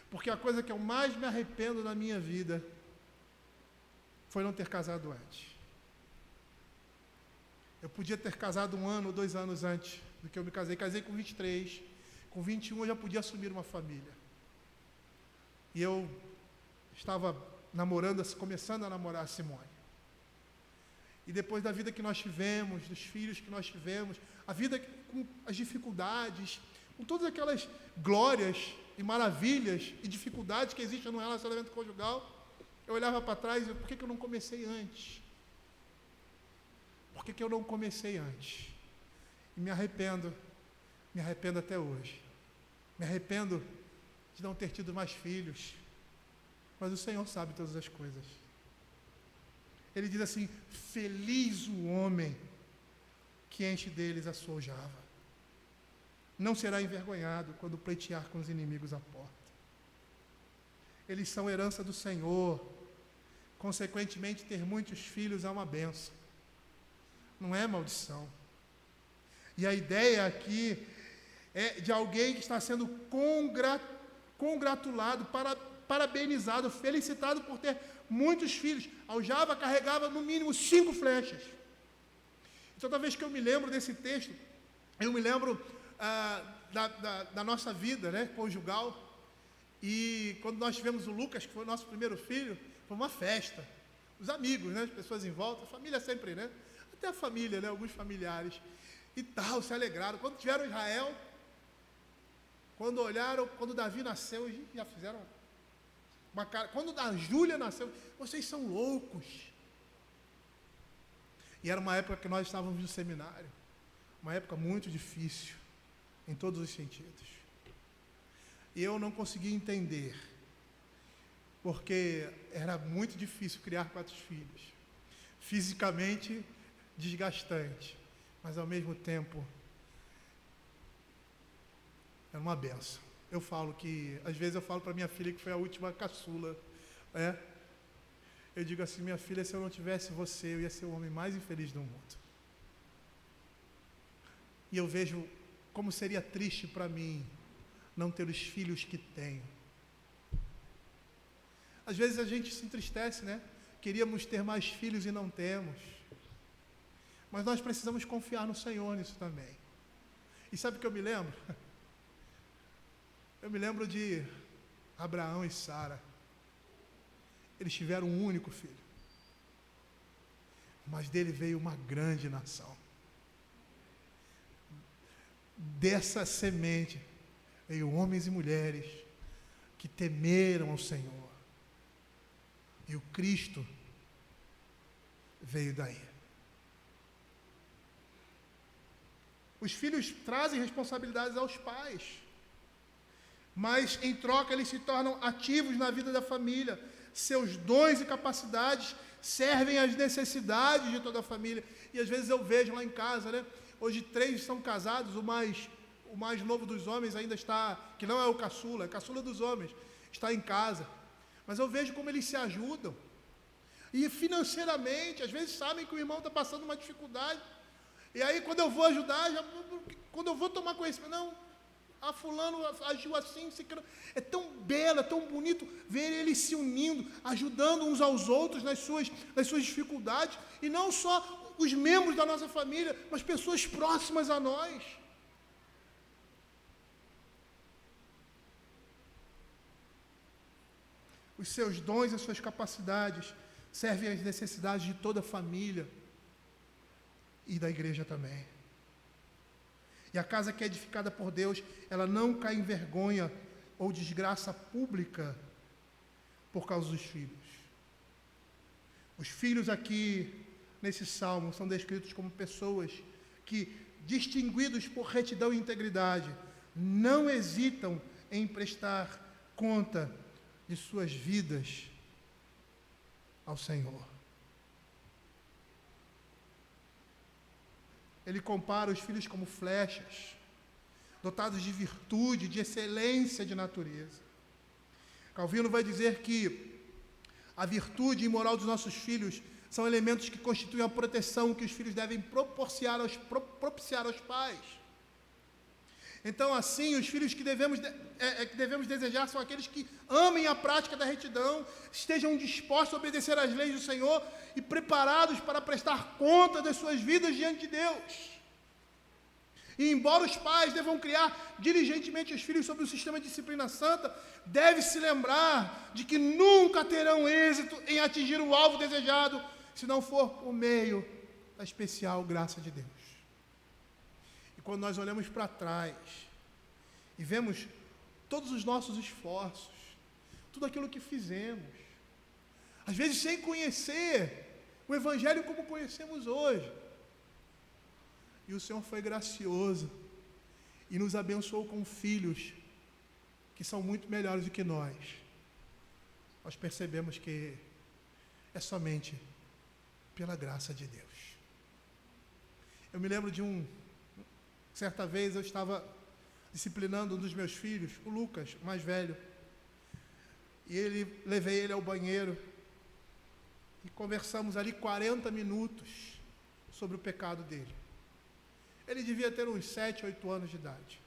Speaker 1: Porque a coisa que eu mais me arrependo na minha vida foi não ter casado antes. Eu podia ter casado 1 ano ou 2 anos antes do que eu me casei. Casei com 23. Com 21 eu já podia assumir uma família. E eu estava começando a namorar a Simone. E depois da vida que nós tivemos, dos filhos que nós tivemos, a vida com as dificuldades, com todas aquelas glórias e maravilhas e dificuldades que existem no relacionamento conjugal, eu olhava para trás e por que eu não comecei antes? Por que eu não comecei antes? E me arrependo até hoje. Me arrependo de não ter tido mais filhos. Mas o Senhor sabe todas as coisas. Ele diz assim, feliz o homem que enche deles a sua aljava. Não será envergonhado quando pleitear com os inimigos à porta. Eles são herança do Senhor. Consequentemente, ter muitos filhos é uma bênção. Não é maldição. E a ideia aqui é de alguém que está sendo congratulado, parabenizado, felicitado por ter muitos filhos. A aljava carregava no mínimo 5 flechas. Então, toda vez que eu me lembro desse texto, eu me lembro da nossa vida, né, conjugal. E quando nós tivemos o Lucas, que foi o nosso primeiro filho, foi uma festa. Os amigos, né, as pessoas em volta, a família sempre, né? Até a família, né, alguns familiares. E tal, se alegraram. Quando tiveram Israel, quando olharam, quando Davi nasceu, já fizeram uma cara. Quando a Júlia nasceu, vocês são loucos. E era uma época que nós estávamos no seminário. Uma época muito difícil, em todos os sentidos. E eu não conseguia entender, porque era muito difícil criar 4 filhos. Fisicamente desgastante, mas ao mesmo tempo era uma benção. Às vezes eu falo para minha filha, que foi a última caçula, eu digo assim: minha filha, se eu não tivesse você, eu ia ser o homem mais infeliz do mundo. E eu vejo como seria triste para mim não ter os filhos que tenho. Às vezes a gente se entristece, né? Queríamos ter mais filhos e não temos. Mas nós precisamos confiar no Senhor nisso também. E sabe o que eu me lembro? Eu me lembro de Abraão e Sara. Eles tiveram um único filho. Mas dele veio uma grande nação. Dessa semente veio homens e mulheres que temeram ao Senhor. E o Cristo veio daí. Os filhos trazem responsabilidades aos pais, mas em troca eles se tornam ativos na vida da família. Seus dons e capacidades servem às necessidades de toda a família. E às vezes eu vejo lá em casa, né? Hoje 3 são casados, o mais novo dos homens ainda está, que não é o caçula, é a caçula dos homens, está em casa. Mas eu vejo como eles se ajudam. E financeiramente, às vezes sabem que o irmão está passando uma dificuldade. E aí quando eu vou ajudar, quando eu vou tomar conhecimento, não, a fulano agiu assim, é tão belo, é tão bonito ver eles se unindo, ajudando uns aos outros nas suas dificuldades, e não só os membros da nossa família, mas pessoas próximas a nós. Os seus dons e as suas capacidades servem às necessidades de toda a família e da igreja também. E a casa que é edificada por Deus, ela não cai em vergonha ou desgraça pública por causa dos filhos. Os filhos aqui, nesse salmo, são descritos como pessoas que, distinguidos por retidão e integridade, não hesitam em prestar conta de suas vidas ao Senhor. Ele compara os filhos como flechas, dotados de virtude, de excelência de natureza. Calvino vai dizer que a virtude e moral dos nossos filhos são elementos que constituem a proteção que os filhos devem propiciar aos pais. Então, assim, os filhos que devemos desejar são aqueles que amem a prática da retidão, estejam dispostos a obedecer às leis do Senhor e preparados para prestar conta das suas vidas diante de Deus. E embora os pais devam criar diligentemente os filhos sob o sistema de disciplina santa, deve-se lembrar de que nunca terão êxito em atingir o alvo desejado, se não for por meio da especial graça de Deus. Quando nós olhamos para trás e vemos todos os nossos esforços, tudo aquilo que fizemos, às vezes sem conhecer o Evangelho como conhecemos hoje, e o Senhor foi gracioso e nos abençoou com filhos que são muito melhores do que nós percebemos que é somente pela graça de Deus. Eu me lembro de certa vez eu estava disciplinando um dos meus filhos, o Lucas, o mais velho, e levei ele ao banheiro e conversamos ali 40 minutos sobre o pecado dele. Ele devia ter uns 7, 8 anos de idade.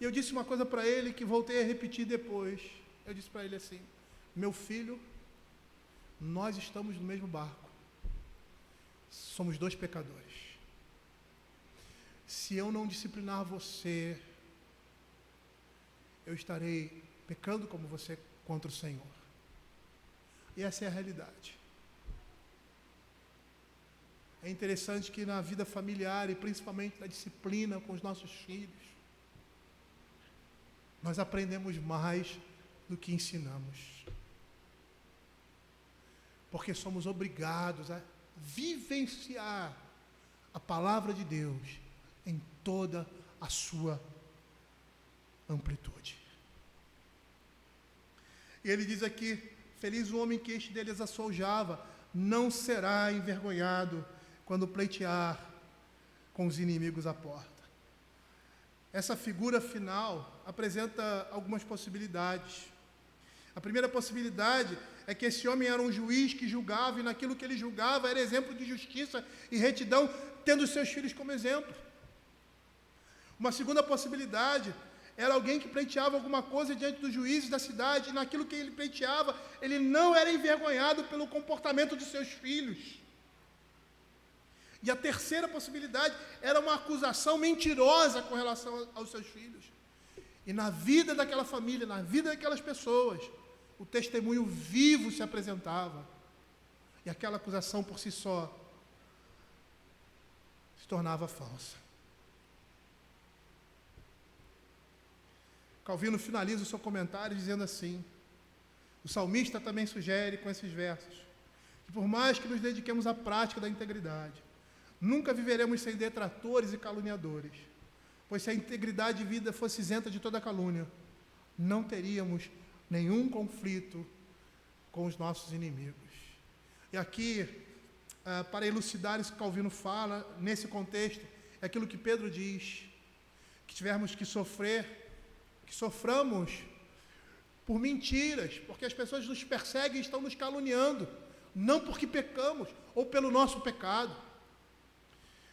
Speaker 1: E eu disse uma coisa para ele que voltei a repetir depois. Eu disse para ele assim: meu filho, nós estamos no mesmo barco. Somos 2 pecadores. Se eu não disciplinar você, eu estarei pecando como você contra o Senhor. E essa é a realidade. É interessante que na vida familiar e principalmente na disciplina com os nossos filhos, nós aprendemos mais do que ensinamos. Porque somos obrigados a vivenciar a palavra de Deus em toda a sua amplitude. E ele diz aqui: feliz o homem que este deles assoljava, não será envergonhado quando pleitear com os inimigos à porta. Essa figura final apresenta algumas possibilidades. A primeira possibilidade é que esse homem era um juiz que julgava, e naquilo que ele julgava era exemplo de justiça e retidão, tendo os seus filhos como exemplo. Uma segunda possibilidade era alguém que pleiteava alguma coisa diante dos juízes da cidade, e naquilo que ele pleiteava, ele não era envergonhado pelo comportamento de seus filhos. E a terceira possibilidade era uma acusação mentirosa com relação aos seus filhos. E na vida daquela família, na vida daquelas pessoas, o testemunho vivo se apresentava. E aquela acusação por si só se tornava falsa. Calvino finaliza o seu comentário dizendo assim: o salmista também sugere com esses versos que por mais que nos dediquemos à prática da integridade, nunca viveremos sem detratores e caluniadores, pois se a integridade de vida fosse isenta de toda calúnia, não teríamos nenhum conflito com os nossos inimigos. E aqui, para elucidar isso que Calvino fala, nesse contexto, é aquilo que Pedro diz, que tivermos que sofrer, que soframos por mentiras, porque as pessoas nos perseguem e estão nos caluniando, não porque pecamos ou pelo nosso pecado.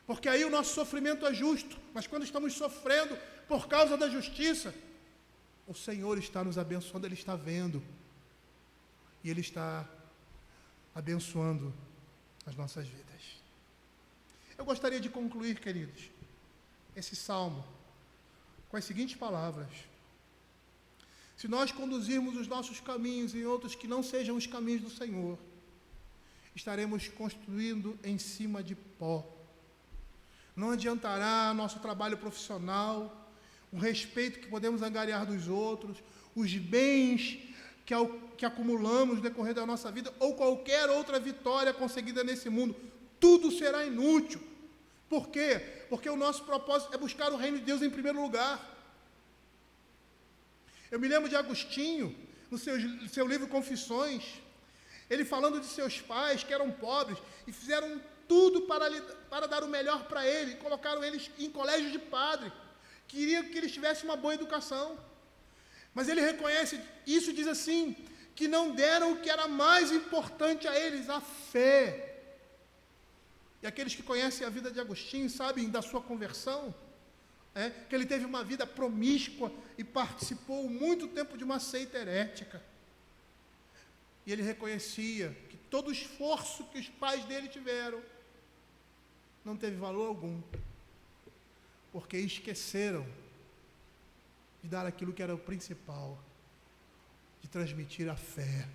Speaker 1: Porque aí o nosso sofrimento é justo, mas quando estamos sofrendo por causa da justiça, o Senhor está nos abençoando, Ele está vendo, e Ele está abençoando as nossas vidas. Eu gostaria de concluir, queridos, esse salmo com as seguintes palavras: se nós conduzirmos os nossos caminhos em outros que não sejam os caminhos do Senhor, estaremos construindo em cima de pó. Não adiantará nosso trabalho profissional, o respeito que podemos angariar dos outros, os bens que acumulamos no decorrer da nossa vida, ou qualquer outra vitória conseguida nesse mundo. Tudo será inútil. Por quê? Porque o nosso propósito é buscar o reino de Deus em primeiro lugar. Eu me lembro de Agostinho, no seu livro Confissões, ele falando de seus pais que eram pobres e fizeram tudo para dar o melhor para ele, colocaram eles em colégio de padre, queriam que eles tivessem uma boa educação. Mas ele reconhece isso e diz assim, que não deram o que era mais importante a eles, a fé. E aqueles que conhecem a vida de Agostinho sabem da sua conversão, que ele teve uma vida promíscua e participou muito tempo de uma seita herética. E ele reconhecia que todo o esforço que os pais dele tiveram não teve valor algum, porque esqueceram de dar aquilo que era o principal, de transmitir a fé.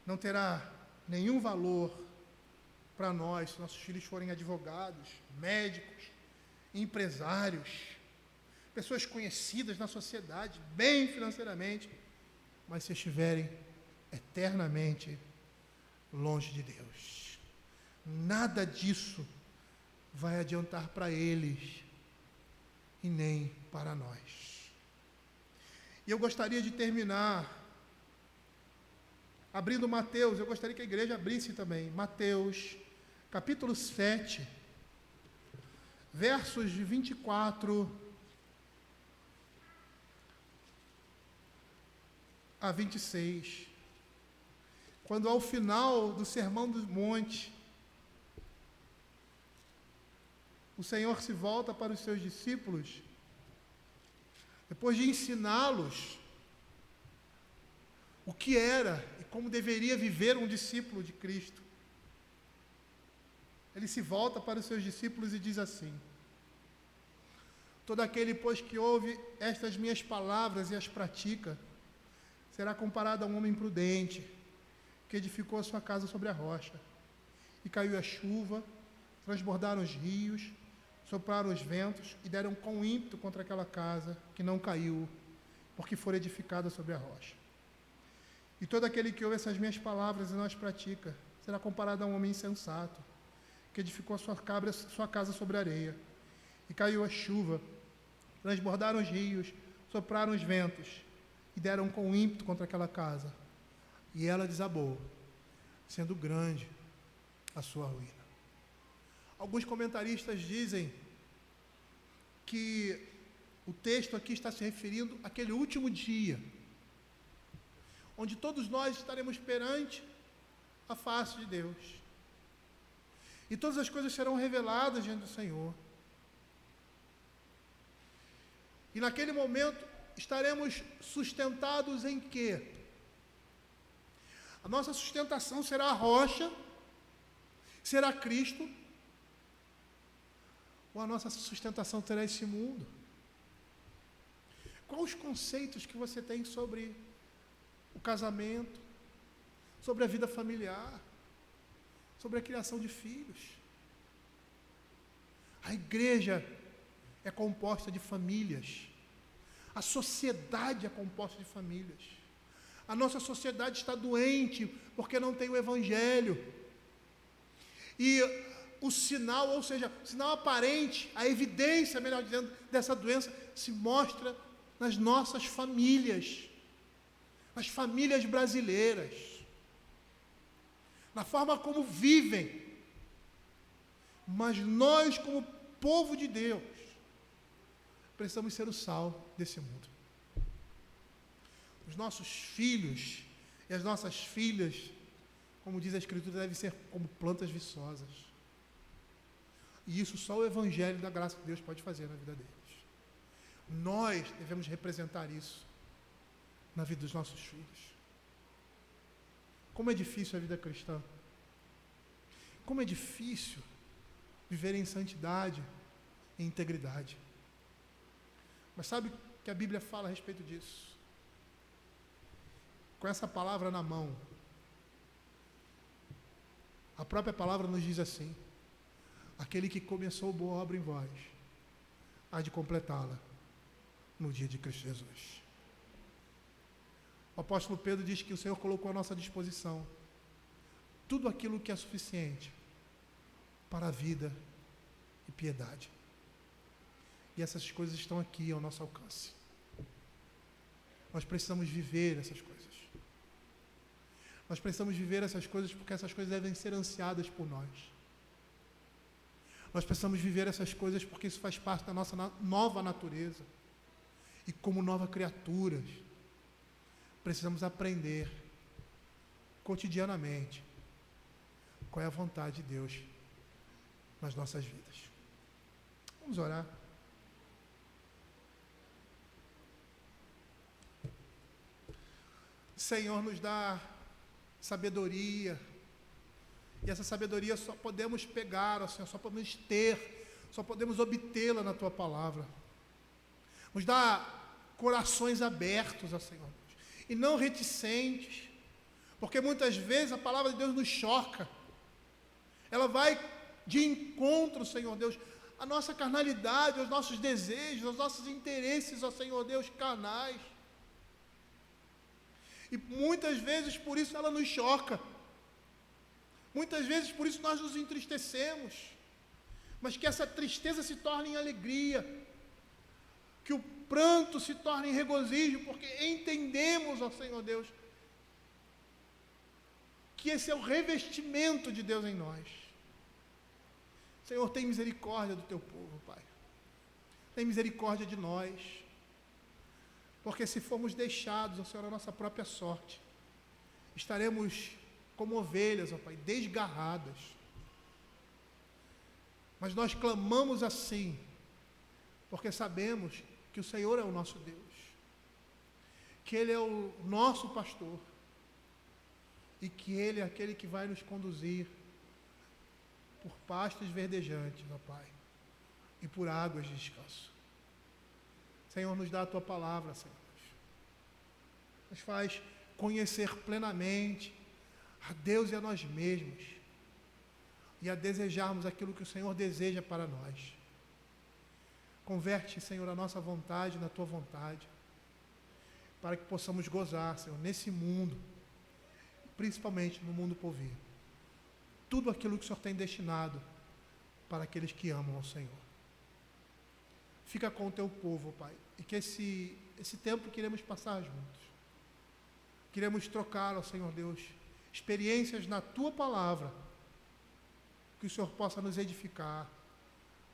Speaker 1: Não terá nenhum valor para nós se nossos filhos forem advogados, médicos, empresários, pessoas conhecidas na sociedade, bem financeiramente, mas se estiverem eternamente longe de Deus. Nada disso vai adiantar para eles e nem para nós. E eu gostaria de terminar abrindo Mateus. Eu gostaria que a igreja abrisse também Mateus, capítulo 7, versos de 24 a 26. Quando ao final do Sermão do Monte, o Senhor se volta para os seus discípulos, depois de ensiná-los o que era e como deveria viver um discípulo de Cristo. Ele se volta para os seus discípulos e diz assim: todo aquele, pois, que ouve estas minhas palavras e as pratica, será comparado a um homem prudente, que edificou a sua casa sobre a rocha. E caiu a chuva, transbordaram os rios, sopraram os ventos e deram com ímpeto contra aquela casa, que não caiu, porque fora edificada sobre a rocha. E todo aquele que ouve essas minhas palavras e não as pratica, será comparado a um homem insensato, que edificou a sua casa sobre a areia. E caiu a chuva, transbordaram os rios, sopraram os ventos, e deram com ímpeto contra aquela casa, e ela desabou, sendo grande a sua ruína. Alguns comentaristas dizem que o texto aqui está se referindo àquele último dia, onde todos nós estaremos perante a face de Deus. E todas as coisas serão reveladas diante do Senhor. E naquele momento estaremos sustentados em quê? A nossa sustentação será a rocha, será Cristo, ou a nossa sustentação será esse mundo? Quais os conceitos que você tem sobre o casamento, sobre a vida familiar, sobre a criação de filhos? A igreja é composta de famílias. A sociedade é composta de famílias. A nossa sociedade está doente porque não tem o Evangelho. E o sinal, ou seja, o sinal aparente, a evidência, melhor dizendo, dessa doença se mostra nas nossas famílias, nas famílias brasileiras, na forma como vivem. Mas nós, como povo de Deus, precisamos ser o sal desse mundo. Os nossos filhos e as nossas filhas, como diz a Escritura, devem ser como plantas viçosas. E isso só o Evangelho da graça de Deus pode fazer na vida deles. Nós devemos representar isso na vida dos nossos filhos. Como é difícil a vida cristã. Como é difícil viver em santidade e integridade. Mas sabe que a Bíblia fala a respeito disso? Com essa palavra na mão, a própria palavra nos diz assim: aquele que começou boa obra em vós, há de completá-la no dia de Cristo Jesus. O apóstolo Pedro diz que o Senhor colocou à nossa disposição tudo aquilo que é suficiente para a vida e piedade. E essas coisas estão aqui ao nosso alcance. Nós precisamos viver essas coisas. Nós precisamos viver essas coisas porque essas coisas devem ser ansiadas por nós. Nós precisamos viver essas coisas porque isso faz parte da nossa nova natureza. E como novas criaturas, precisamos aprender cotidianamente qual é a vontade de Deus nas nossas vidas. Vamos orar. Senhor, nos dá sabedoria, e essa sabedoria só podemos pegar, ó Senhor, só podemos ter, só podemos obtê-la na Tua Palavra. Nos dá corações abertos, ó Senhor, e não reticentes, porque muitas vezes a Palavra de Deus nos choca, ela vai de encontro, Senhor Deus, à nossa carnalidade, aos nossos desejos, aos nossos interesses, ó Senhor Deus, carnais. E muitas vezes por isso ela nos choca. Muitas vezes por isso nós nos entristecemos. Mas que essa tristeza se torne em alegria. Que o pranto se torne em regozijo, porque entendemos, ó Senhor Deus, que esse é o revestimento de Deus em nós. Senhor, tem misericórdia do Teu povo, Pai. Tem misericórdia de nós. Porque se formos deixados, ó Senhor, à nossa própria sorte, estaremos como ovelhas, ó Pai, desgarradas. Mas nós clamamos assim, porque sabemos que o Senhor é o nosso Deus, que Ele é o nosso pastor, e que Ele é aquele que vai nos conduzir por pastos verdejantes, ó Pai, e por águas de descanso. Senhor, nos dá a Tua palavra, Senhor. Nos faz conhecer plenamente a Deus e a nós mesmos, e a desejarmos aquilo que o Senhor deseja para nós. Converte, Senhor, a nossa vontade na Tua vontade, para que possamos gozar, Senhor, nesse mundo, principalmente no mundo por vir, tudo aquilo que o Senhor tem destinado para aqueles que amam ao Senhor. Fica com o Teu povo, Pai, e que esse esse tempo que iremos passar juntos. Queremos trocar, ó Senhor Deus, experiências na Tua Palavra, que o Senhor possa nos edificar,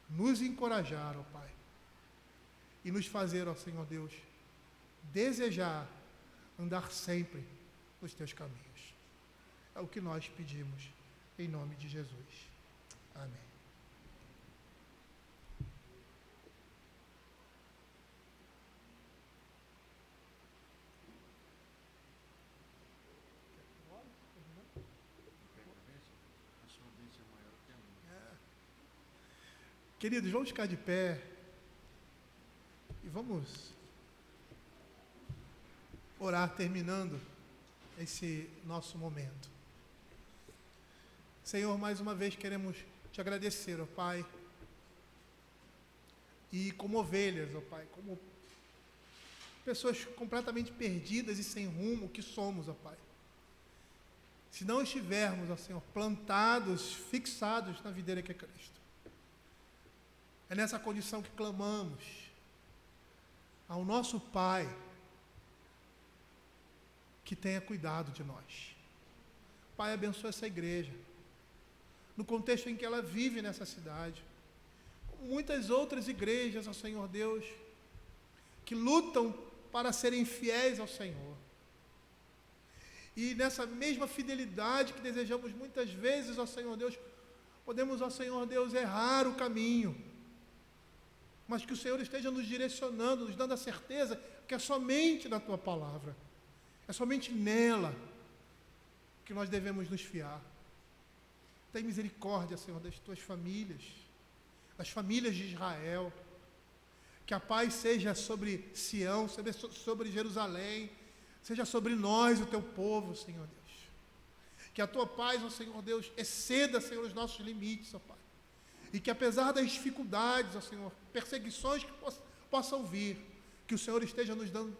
Speaker 1: nos encorajar, ó Pai, e nos fazer, ó Senhor Deus, desejar andar sempre nos Teus caminhos. É o que nós pedimos, em nome de Jesus. Amém. Queridos, vamos ficar de pé e vamos orar terminando esse nosso momento. Senhor, mais uma vez queremos te agradecer, ó Pai, e como ovelhas, ó Pai, como pessoas completamente perdidas e sem rumo que somos, ó Pai. Se não estivermos, ó Senhor, plantados, fixados na videira que é Cristo. É nessa condição que clamamos ao nosso Pai que tenha cuidado de nós. Pai, abençoa essa igreja, no contexto em que ela vive nessa cidade, como muitas outras igrejas, ó Senhor Deus, que lutam para serem fiéis ao Senhor. E nessa mesma fidelidade que desejamos muitas vezes, ó Senhor Deus, podemos, ó Senhor Deus, errar o caminho, mas que o Senhor esteja nos direcionando, nos dando a certeza que é somente na Tua Palavra, é somente nela que nós devemos nos fiar. Tem misericórdia, Senhor, das Tuas famílias, das famílias de Israel, que a paz seja sobre Sião, sobre Jerusalém, seja sobre nós, o Teu povo, Senhor Deus. Que a Tua paz, ó Senhor Deus, exceda, Senhor, os nossos limites, ó Pai. E que apesar das dificuldades, ó Senhor, perseguições que possam vir, que o Senhor esteja nos dando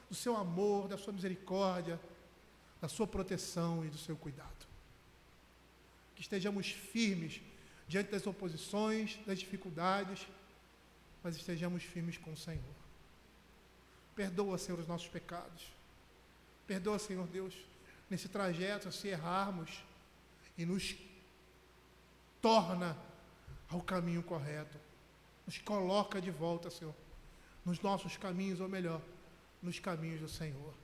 Speaker 1: do Seu amor, da Sua misericórdia, da Sua proteção e do Seu cuidado. Que estejamos firmes diante das oposições, das dificuldades, mas estejamos firmes com o Senhor. Perdoa, Senhor, os nossos pecados. Perdoa, Senhor Deus, nesse trajeto, se errarmos, e nos torna ao caminho correto. Nos coloca de volta, Senhor, nos nossos caminhos, ou melhor, nos caminhos do Senhor.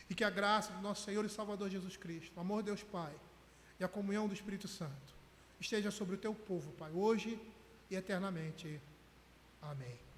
Speaker 1: E que a graça do nosso Senhor e Salvador Jesus Cristo, o amor de Deus Pai e a comunhão do Espírito Santo esteja sobre o Teu povo, Pai, hoje e eternamente. Amém.